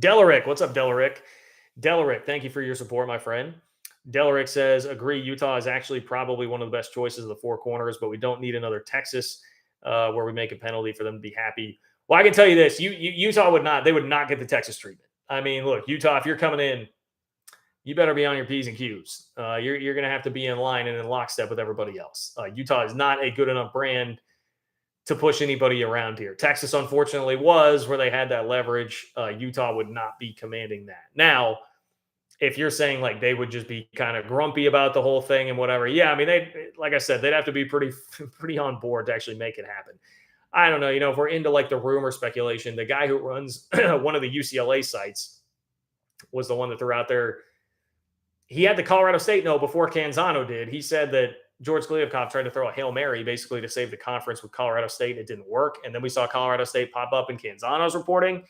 Delaric, what's up, Delaric? Delaric, thank you for your support, my friend. Delaric says, agree, Utah is actually probably one of the best choices of the four corners, but we don't need another Texas where we make a penalty for them to be happy. Well, I can tell you this, Utah would not get the Texas treatment. I mean, look, Utah, if you're coming in, you better be on your P's and Q's. You're going to have to be in line and in lockstep with everybody else. Utah is not a good enough brand to push anybody around here. Texas, unfortunately, was where they had that leverage. Utah would not be commanding that. Now, if you're saying like they would just be kind of grumpy about the whole thing and whatever, yeah, I mean, like I said, they'd have to be pretty on board to actually make it happen. I don't know. If we're into like the rumor speculation, the guy who runs one of the UCLA sites was the one that threw out there. He had the Colorado State note before Canzano did. He said that George Kliavkoff tried to throw a Hail Mary basically to save the conference with Colorado State. It didn't work. And then we saw Colorado State pop up in Canzano's reporting.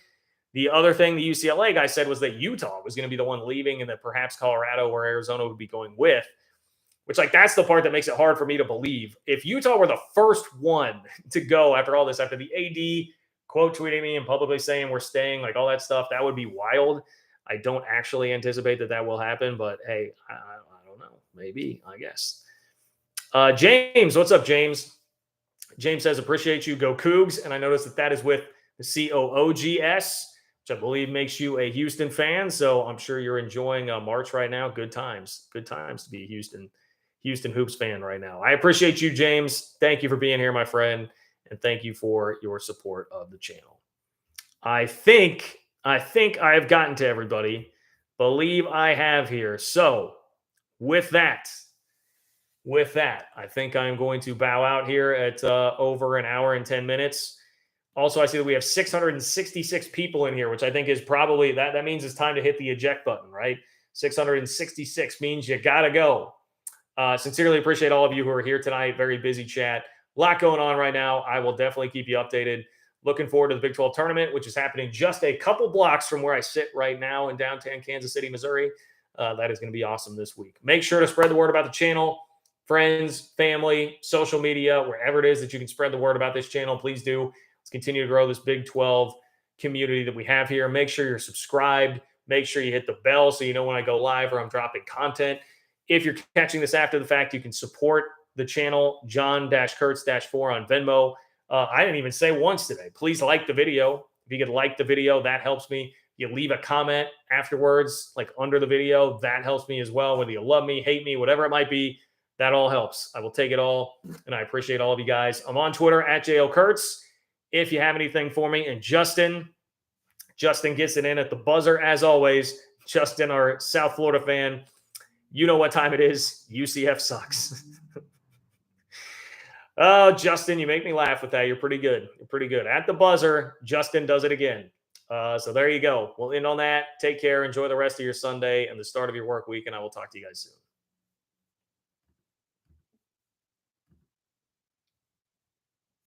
The other thing the UCLA guy said was that Utah was going to be the one leaving and that perhaps Colorado or Arizona would be going with, which like that's the part that makes it hard for me to believe. If Utah were the first one to go after all this, after the AD quote tweeting me and publicly saying we're staying, like all that stuff, that would be wild. I don't actually anticipate that will happen, but hey, I don't know. Maybe, I guess. James, what's up, James? James says, appreciate you, go Cougs. And I noticed that is with the COOGS, which I believe makes you a Houston fan. So I'm sure you're enjoying March right now. Good times to be a Houston Hoops fan right now. I appreciate you, James. Thank you for being here, my friend. And thank you for your support of the channel. I think I've gotten to everybody. Believe I have here. So with that, I think I'm going to bow out here at over an hour and 10 minutes. Also, I see that we have 666 people in here, which I think is probably, that means it's time to hit the eject button, right? 666 means you got to go. Sincerely appreciate all of you who are here tonight. Very busy chat. A lot going on right now. I will definitely keep you updated. Looking forward to the Big 12 tournament, which is happening just a couple blocks from where I sit right now in downtown Kansas City, Missouri. That is going to be awesome this week. Make sure to spread the word about the channel. Friends, family, social media, wherever it is that you can spread the word about this channel, please do. Let's continue to grow this Big 12 community that we have here. Make sure you're subscribed. Make sure you hit the bell so you know when I go live or I'm dropping content. If you're catching this after the fact, you can support the channel, John-Kurtz-4 on Venmo. I didn't even say once today. Please like the video. If you could like the video, that helps me. You leave a comment afterwards, like under the video. That helps me as well. Whether you love me, hate me, whatever it might be, that all helps. I will take it all, and I appreciate all of you guys. I'm on Twitter at JLKurtz. If you have anything for me, and Justin gets it in at the buzzer as always. Justin, our South Florida fan, you know what time it is. UCF sucks. Oh, Justin, you make me laugh with that. You're pretty good. At the buzzer, Justin does it again. So there you go. We'll end on that. Take care. Enjoy the rest of your Sunday and the start of your work week, and I will talk to you guys soon.